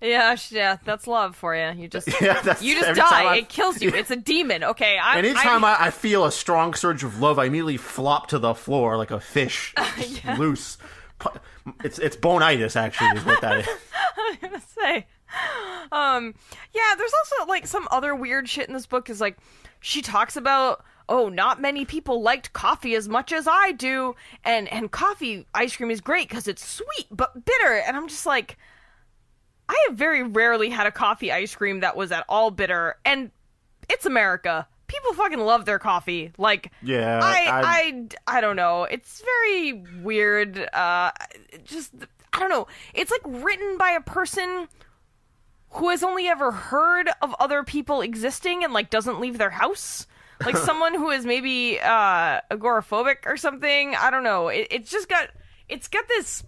Yeah, that's love for you. You just every die. It kills you. It's a demon. Okay. Anytime I feel a strong surge of love, I immediately flop to the floor like a fish, loose. It's bonitis, actually, is what that is. I was gonna say. Yeah, there's also like some other weird shit in this book. Is like she talks about, not many people liked coffee as much as I do, and coffee ice cream is great because it's sweet but bitter, and I'm just like, I have very rarely had a coffee ice cream that was at all bitter, and it's America. People fucking love their coffee. Like, yeah, I don't know. It's very weird. I don't know. It's like written by a person who has only ever heard of other people existing and like doesn't leave their house. Like someone who is maybe agoraphobic or something. I don't know. It's got this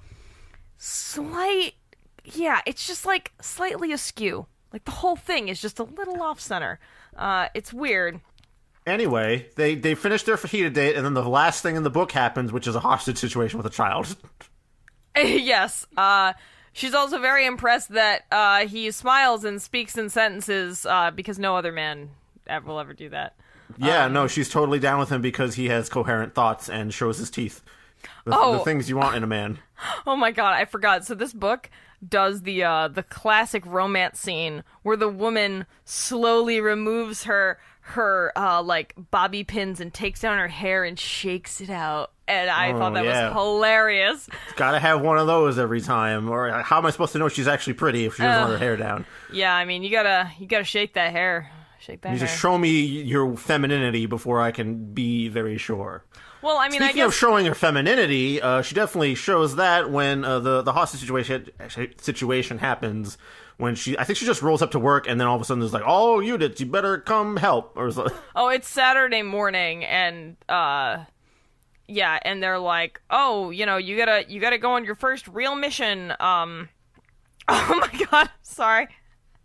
slight, it's just like slightly askew. Like the whole thing is just a little off center. It's weird. Anyway, they finish their fajita date, and then the last thing in the book happens, which is a hostage situation with a child. Yes. She's also very impressed that he smiles and speaks in sentences because no other man will ever do that. Yeah, no, she's totally down with him because he has coherent thoughts and shows his teeth. The things you want in a man. Oh my god, I forgot. So this book does the classic romance scene where the woman slowly removes her like bobby pins and takes down her hair and shakes it out. And I thought that was hilarious. Gotta have one of those every time, or how am I supposed to know she's actually pretty if she doesn't let her hair down? Yeah, I mean, you gotta shake that hair. You just show me your femininity before I can be very sure. Well, I mean, Speaking of showing her femininity, she definitely shows that when the hostage situation happens. When I think she just rolls up to work, and then all of a sudden there's like, "Oh, Judith, you better come help," or something. Oh, it's Saturday morning, and and they're like, "Oh, you gotta go on your first real mission." Oh my god, sorry.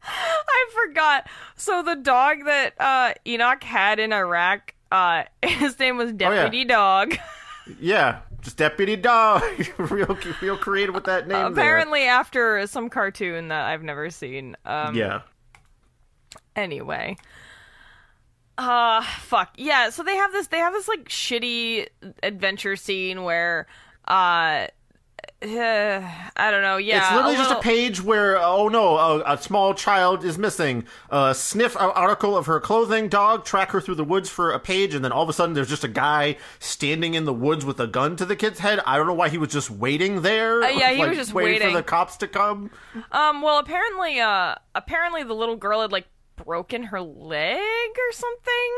I forgot. So the dog that Enoch had in Iraq, his name was Deputy Dog. Yeah, just Deputy Dog. real creative with that name. Apparently after some cartoon that I've never seen. Yeah. Anyway. Fuck. Yeah, so they have this like shitty adventure scene where I don't know, yeah. It's literally just a page where, a small child is missing. Sniff an article of her clothing, dog, track her through the woods for a page, and then all of a sudden there's just a guy standing in the woods with a gun to the kid's head. I don't know why he was just waiting there. He was just waiting for the cops to come. Well, apparently the little girl had, like, broken her leg or something,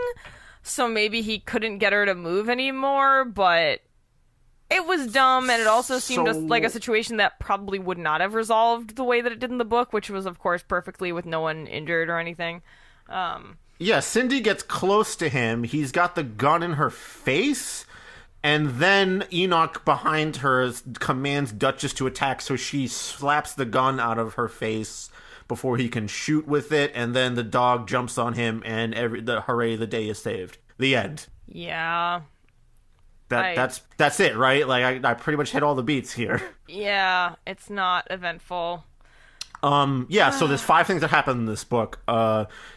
so maybe he couldn't get her to move anymore, but it was dumb, and it also seemed like a situation that probably would not have resolved the way that it did in the book, which was, of course, perfectly with no one injured or anything. Yeah, Cindy gets close to him. He's got the gun in her face, and then Enoch behind her commands Duchess to attack, so she slaps the gun out of her face before he can shoot with it, and then the dog jumps on him, and hooray, the day is saved. The end. Yeah. That's it, right? Like, I pretty much hit all the beats here. Yeah, it's not eventful. So there's 5 things that happen in this book.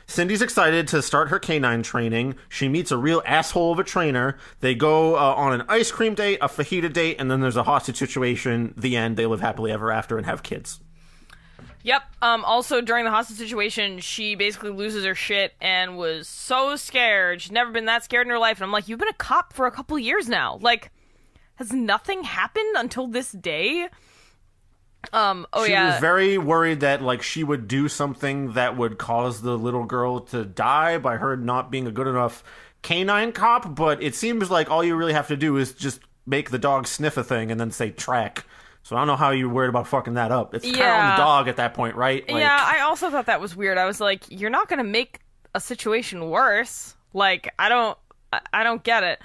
Cindy's excited to start her K-9 training. She meets a real asshole of a trainer. They go on an ice cream date, a fajita date, and then there's a hostage situation. The end. They live happily ever after and have kids. Yep. Also, during the hostage situation, she basically loses her shit and was so scared. She's never been that scared in her life. And I'm like, you've been a cop for a couple years now. Like, has nothing happened until this day? She was very worried that, like, she would do something that would cause the little girl to die by her not being a good enough K-9 cop. But it seems like all you really have to do is just make the dog sniff a thing and then say track. So I don't know how you're worried about fucking that up. It's kind of on the dog at that point, right? Like, yeah, I also thought that was weird. I was like, you're not going to make a situation worse. Like, I don't get it.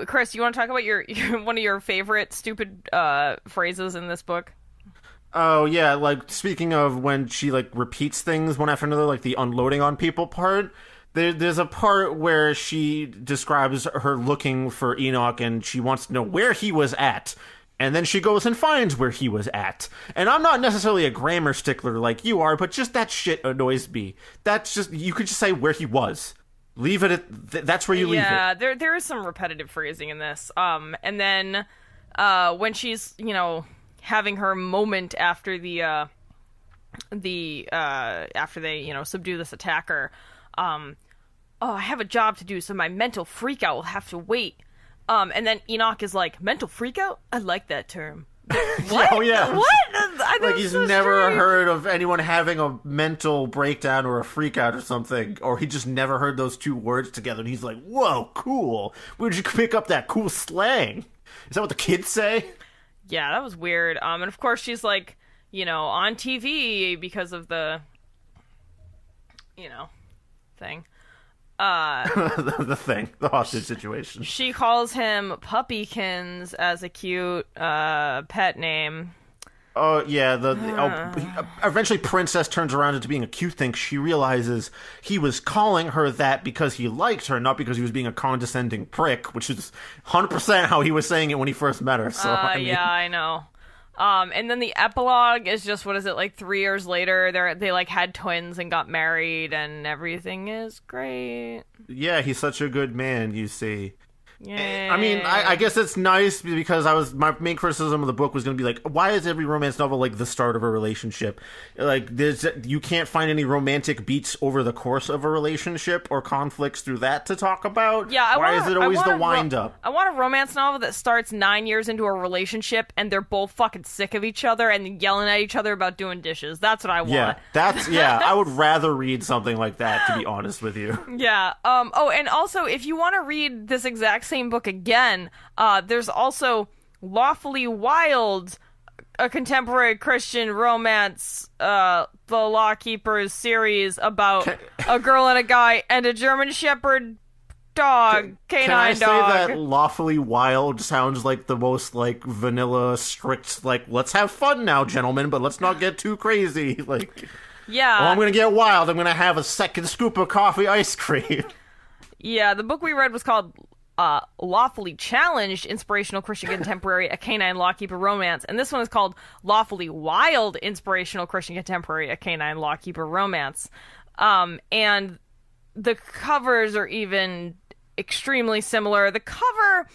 Chris, you want to talk about your one of your favorite stupid phrases in this book? Oh, yeah, like, speaking of when she, like, repeats things one after another, like the unloading on people part, there's a part where she describes her looking for Enoch and she wants to know where he was at. And then she goes and finds where he was at. And I'm not necessarily a grammar stickler like you are, but just that shit annoys me. That's just, you could just say where he was. Leave it at, that's where you leave it. Yeah, there is some repetitive phrasing in this. And then, when she's, having her moment after after they, subdue this attacker, I have a job to do, so my mental freakout will have to wait. And then Enoch is like, mental freakout? I like that term. What? Oh, yeah. What? Like, he's never heard of anyone having a mental breakdown or a freakout or something, or he just never heard those two words together, and he's like, whoa, cool. Where'd you pick up that cool slang? Is that what the kids say? Yeah, that was weird. And of course she's like, on TV because of the, thing. The hostage situation. She calls him Puppykins as a cute pet name. Oh, yeah. Eventually Princess turns around into being a cute thing. She realizes he was calling her that because he liked her, not because he was being a condescending prick, which is 100% how he was saying it when he first met her. So yeah, I know. And then the epilogue is just, what is it, like 3 years later, they like had twins and got married and everything is great. Yeah, he's such a good man, you see. Yay. I mean, I guess it's nice because my main criticism of the book was going to be like, why is every romance novel like the start of a relationship? Like, you can't find any romantic beats over the course of a relationship or conflicts through that to talk about. Yeah, why is it always the wind up? I want a romance novel that starts 9 years into a relationship and they're both fucking sick of each other and yelling at each other about doing dishes. That's what I want. Yeah, I would rather read something like that, to be honest with you. Yeah. And also, if you want to read this exact same book again, there's also Lawfully Wild, a contemporary Christian romance, the Lawkeeper series about a girl and a guy and a German Shepherd dog, K-9 dog. Can I say dog. that Lawfully Wild sounds like the most, like, vanilla, strict, like, let's have fun now, gentlemen, but let's not get too crazy. Like, yeah. I'm gonna get wild. I'm gonna have a second scoop of coffee ice cream. Yeah, the book we read was called Lawfully Challenged, Inspirational Christian Contemporary, a K-9 Lawkeeper Romance. And this one is called Lawfully Wild, Inspirational Christian Contemporary, a K-9 Lawkeeper Romance. And the covers are even extremely similar. The covers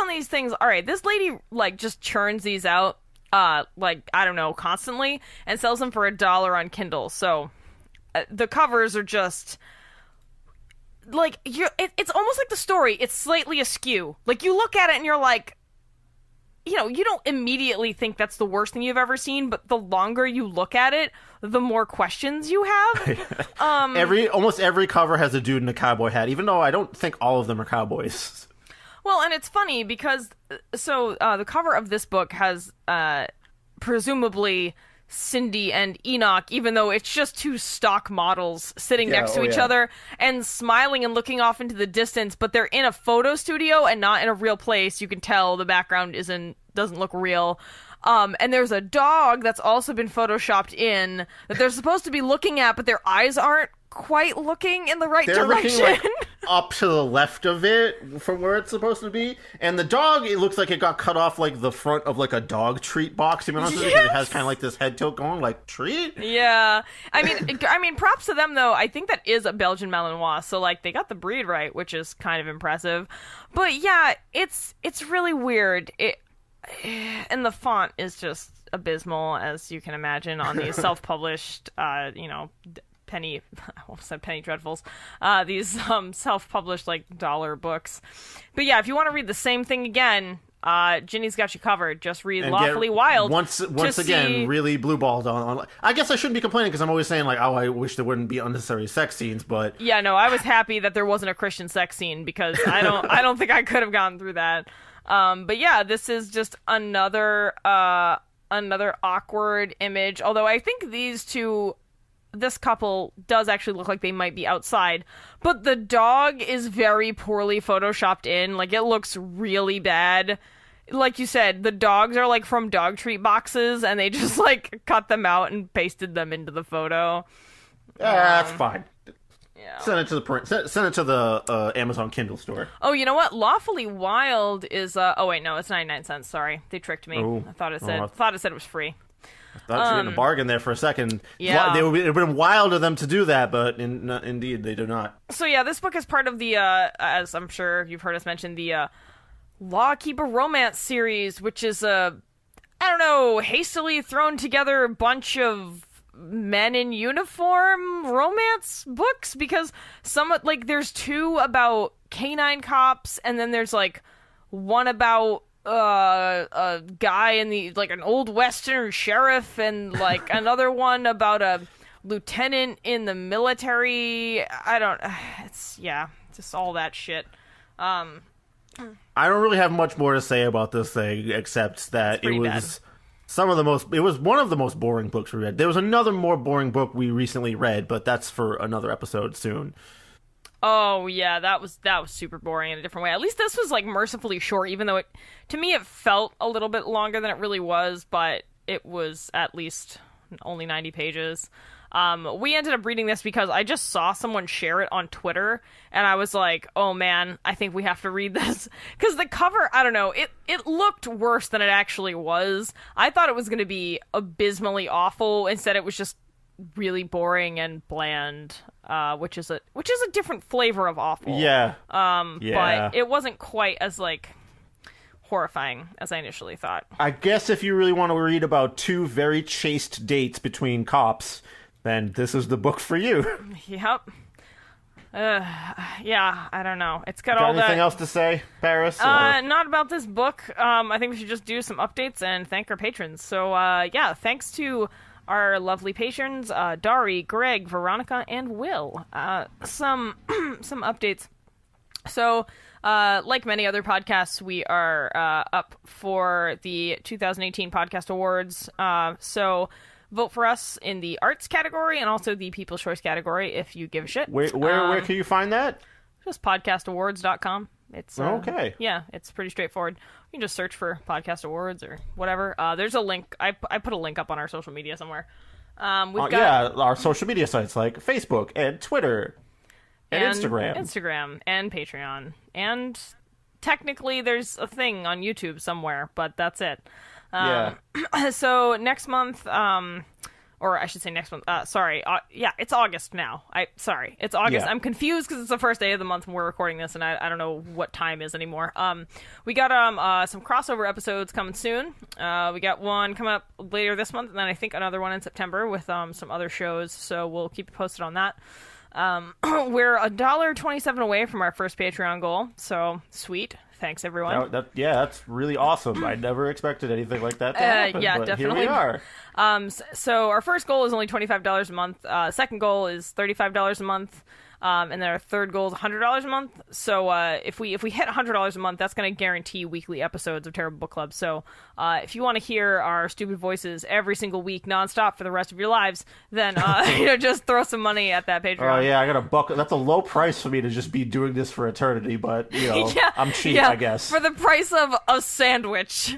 on these things, all right, this lady, like, just churns these out, like, I don't know, constantly, and sells them for $1 on Kindle. So, the covers are just... like, it's almost like the story, it's slightly askew. Like, you look at it and you're like, you don't immediately think that's the worst thing you've ever seen, but the longer you look at it, the more questions you have. Almost every cover has a dude in a cowboy hat, even though I don't think all of them are cowboys. Well, and it's funny because, the cover of this book has, presumably... Cindy and Enoch, even though it's just two stock models sitting next to each other and smiling and looking off into the distance, but they're in a photo studio and not in a real place. You can tell the background doesn't look real. And there's a dog that's also been photoshopped in that they're supposed to be looking at, but their eyes aren't quite looking in the right direction. Looking, like, up to the left of it from where it's supposed to be. And the dog, it looks like it got cut off, like, the front of, like, a dog treat box. To be honest with you, because it has kind of, like, this head tilt going, like, treat? Yeah. I mean, props to them, though. I think that is a Belgian Malinois, so, like, they got the breed right, which is kind of impressive. But, yeah, it's really weird. And the font is just abysmal, as you can imagine, on these self-published, penny, I almost said penny dreadfuls, these self-published like dollar books. But yeah, if you want to read the same thing again, Ginny's got you covered. Just read Lawfully Wild. Once again, really blue balled on. I guess I shouldn't be complaining because I'm always saying like, oh, I wish there wouldn't be unnecessary sex scenes, but yeah, no, I was happy that there wasn't a Christian sex scene because I don't think I could have gone through that. But yeah, this is just another awkward image. Although I think this couple does actually look like they might be outside, but the dog is very poorly photoshopped in. Like, it looks really bad. Like you said, the dogs are like from dog treat boxes, and they just like cut them out and pasted them into the photo. That's fine. Yeah. Send it to the Amazon Kindle store. Oh, you know what? Lawfully Wild is oh wait, no, it's 99 cents. Sorry, they tricked me. Ooh. I thought it said it was free. I thought you were getting a bargain there for a second. Yeah. It would have been wild of them to do that, but indeed they do not. So yeah, this book is part of the, as I'm sure you've heard us mention, the Lawkeeper romance series, which is hastily thrown together bunch of men in uniform romance books, because there's two about K-9 cops, and then there's like one about a guy in the like an old western sheriff, and like another one about a lieutenant in the military. It's just all that shit. I don't really have much more to say about this thing except that it was bad. It was one of the most boring books we read. There was another more boring book we recently read, but that's for another episode soon. Oh yeah, that was super boring in a different way. At least this was like mercifully short, even though to me it felt a little bit longer than it really was, but it was at least only 90 pages. We ended up reading this because I just saw someone share it on Twitter, and I was like, oh man, I think we have to read this. Because the cover, I don't know, it looked worse than it actually was. I thought it was going to be abysmally awful. Instead, it was just really boring and bland, which is a different flavor of awful. Yeah. But it wasn't quite as like horrifying as I initially thought. I guess if you really want to read about two very chaste dates between cops, then this is the book for you. Yep. Yeah, I don't know. It's got all all that. Anything else to say, Paris? Not about this book. I think we should just do some updates and thank our patrons. So, thanks to our lovely patrons, Dari, Greg, Veronica, and Will. Some updates. So, like many other podcasts, we are up for the 2018 Podcast Awards. So vote for us in the arts category and also the People's Choice category if you give a shit. Where can you find that? Just podcastawards.com. It's okay. Yeah, it's pretty straightforward. You can just search for Podcast Awards or whatever. There's a link. I put a link up on our social media somewhere. We've got our social media sites like Facebook and Twitter and Instagram and Patreon, and technically there's a thing on YouTube somewhere, but that's it. So next month, or I should say next month. It's August now. It's August. Yeah. I'm confused because it's the first day of the month when we're recording this, and I don't know what time is anymore. We got some crossover episodes coming soon. We got one coming up later this month, and then I think another one in September with some other shows. So we'll keep you posted on that. We're $1.27 away from our first Patreon goal, so sweet. Thanks, everyone. That's really awesome. I never expected anything like that to happen, but definitely. Here we are. So our first goal is only $25 a month. Second goal is $35 a month. And then our third goal is $100 a month. So if we hit $100 a month, that's going to guarantee weekly episodes of Terrible Book Club. So if you want to hear our stupid voices every single week nonstop for the rest of your lives, then just throw some money at that Patreon. Oh yeah, I got a buck. That's a low price for me to just be doing this for eternity, but I'm cheap, I guess. For the price of a sandwich.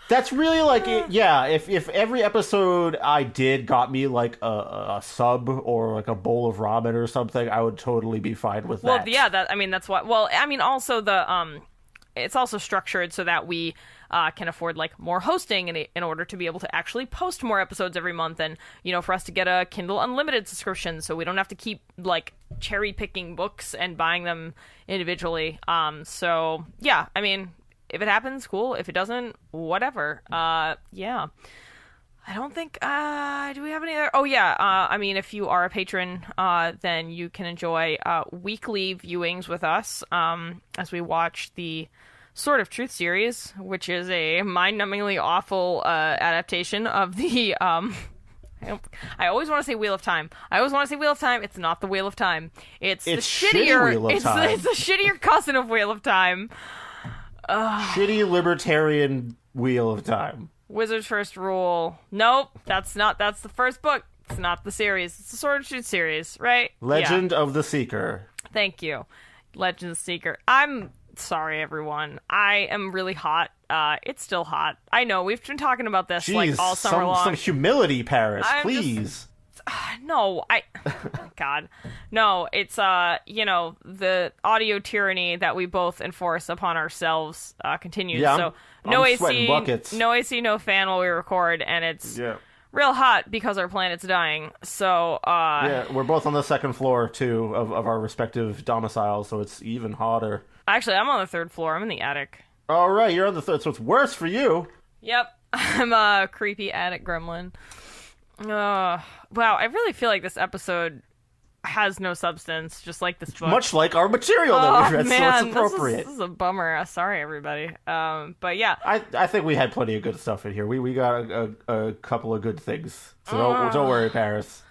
That's really like it. Yeah, if every episode I did got me like a sub or like a bowl of ramen or something, I would totally be fine with that. Well, yeah, that's what. Well, I mean, also it's also structured so that we can afford like more hosting in order to be able to actually post more episodes every month, and for us to get a Kindle Unlimited subscription, so we don't have to keep like cherry picking books and buying them individually. So yeah, I mean, If it happens, cool. If it doesn't, whatever. Yeah. I don't think, do we have any other? Oh, yeah. I mean, if you are a patron, then you can enjoy weekly viewings with us as we watch the Sword of Truth series, which is a mind-numbingly awful adaptation of the, I always want to say Wheel of Time. It's not the Wheel of Time. It's the shittier Wheel of Time. It's the shittier cousin of Wheel of Time. Shitty libertarian Wheel of Time. Wizard's First Rule. Nope, that's the first book. It's not the series. It's the Sword of Truth series, right? Legend of the Seeker. Thank you. Legend of the Seeker. I'm sorry, everyone. I am really hot. It's still hot. I know, we've been talking about this like all summer long. Some humility, Paris, please. No, God. No, it's, the audio tyranny that we both enforce upon ourselves continues. Yeah, so I'm no sweating buckets. No AC, no fan while we record, and it's real hot because our planet's dying. So, yeah, we're both on the second floor, too, of our respective domiciles, so it's even hotter. Actually, I'm on the third floor. I'm in the attic. All right, you're on the third, so it's worse for you. Yep. I'm a creepy attic gremlin. Wow, I really feel like this episode has no substance, just like this book. Much like our material that we read, man, so it's appropriate. This is a bummer. Sorry, everybody. But yeah. I think we had plenty of good stuff in here. We got a couple of good things. So don't worry, Paris.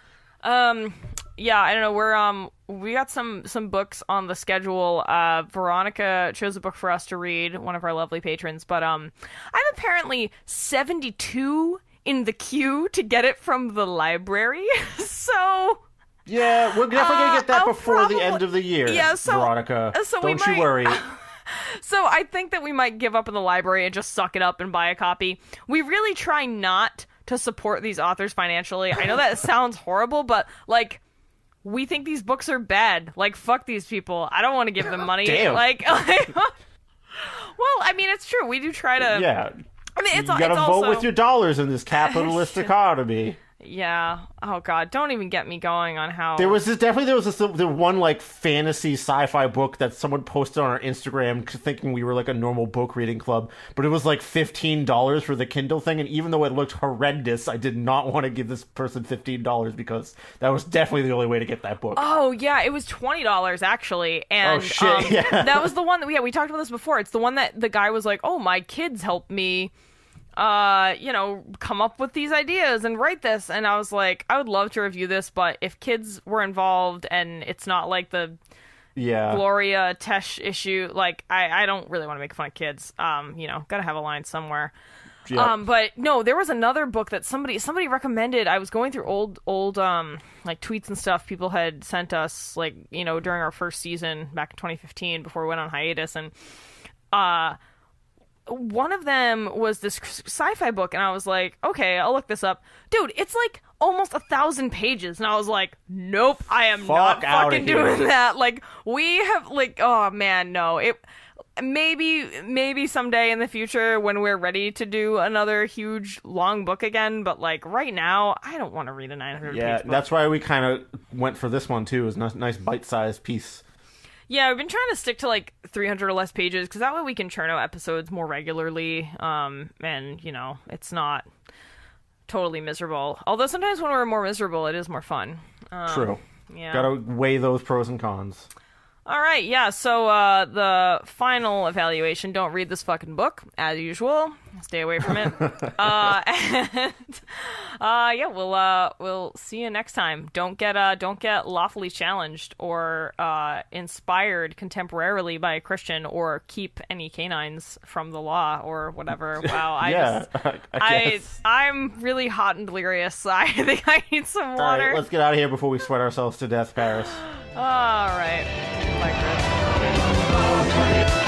Yeah, I don't know. We got some books on the schedule. Veronica chose a book for us to read, one of our lovely patrons, but I'm apparently 72 in the queue to get it from the library. So yeah, we're definitely gonna get that before the end of the year. Yeah, so Veronica, so don't you worry. So I think that we might give up in the library and just suck it up and buy a copy. We really try not to support these authors financially. I know that sounds horrible, but like, we think these books are bad. Like, fuck these people. I don't want to give them money. Damn. Like, well, I mean, it's true. We do try to. Yeah. I mean, you gotta vote with your dollars in this capitalist economy. Yeah. Oh God, don't even get me going on how there was the one like fantasy sci-fi book that someone posted on our Instagram thinking we were like a normal book reading club, but it was like $15 for the Kindle thing, and even though it looked horrendous, I did not want to give this person $15 because that was definitely the only way to get that book. Oh yeah, it was $20 actually, and oh shit, yeah. That was the one that we talked about this before. It's the one that the guy was like, "Oh, my kids helped me come up with these ideas and write this," and I was like, I would love to review this, but if kids were involved and it's not like the Gloria Tesh issue, like I don't really want to make fun of kids. Gotta have a line somewhere. Yep. But no, there was another book that somebody recommended. I was going through old like tweets and stuff people had sent us, like, during our first season back in 2015 before we went on hiatus, and one of them was this sci-fi book, and I was like, okay, I'll look this up. Dude, it's like almost 1,000 pages, and I was like, nope, I am not fucking doing that. Like, we have, like, oh man, no. It maybe someday in the future when we're ready to do another huge long book again, but like right now, I don't want to read a 900 page book. That's why we kind of went for this one too. It was a nice bite-sized piece. Yeah, we've been trying to stick to like 300 or less pages because that way we can churn out episodes more regularly, and it's not totally miserable. Although sometimes when we're more miserable, it is more fun. True. Yeah. Gotta weigh those pros and cons. All right, yeah, so the final evaluation, don't read this fucking book, as usual. Stay away from it. We'll see you next time. Don't get lawfully challenged or inspired contemporarily by a Christian, or keep any K-9s from the law or whatever. Wow, I'm really hot and delirious. I think I need some water. All right, let's get out of here before we sweat ourselves to death, Paris. All right. Bye, Chris.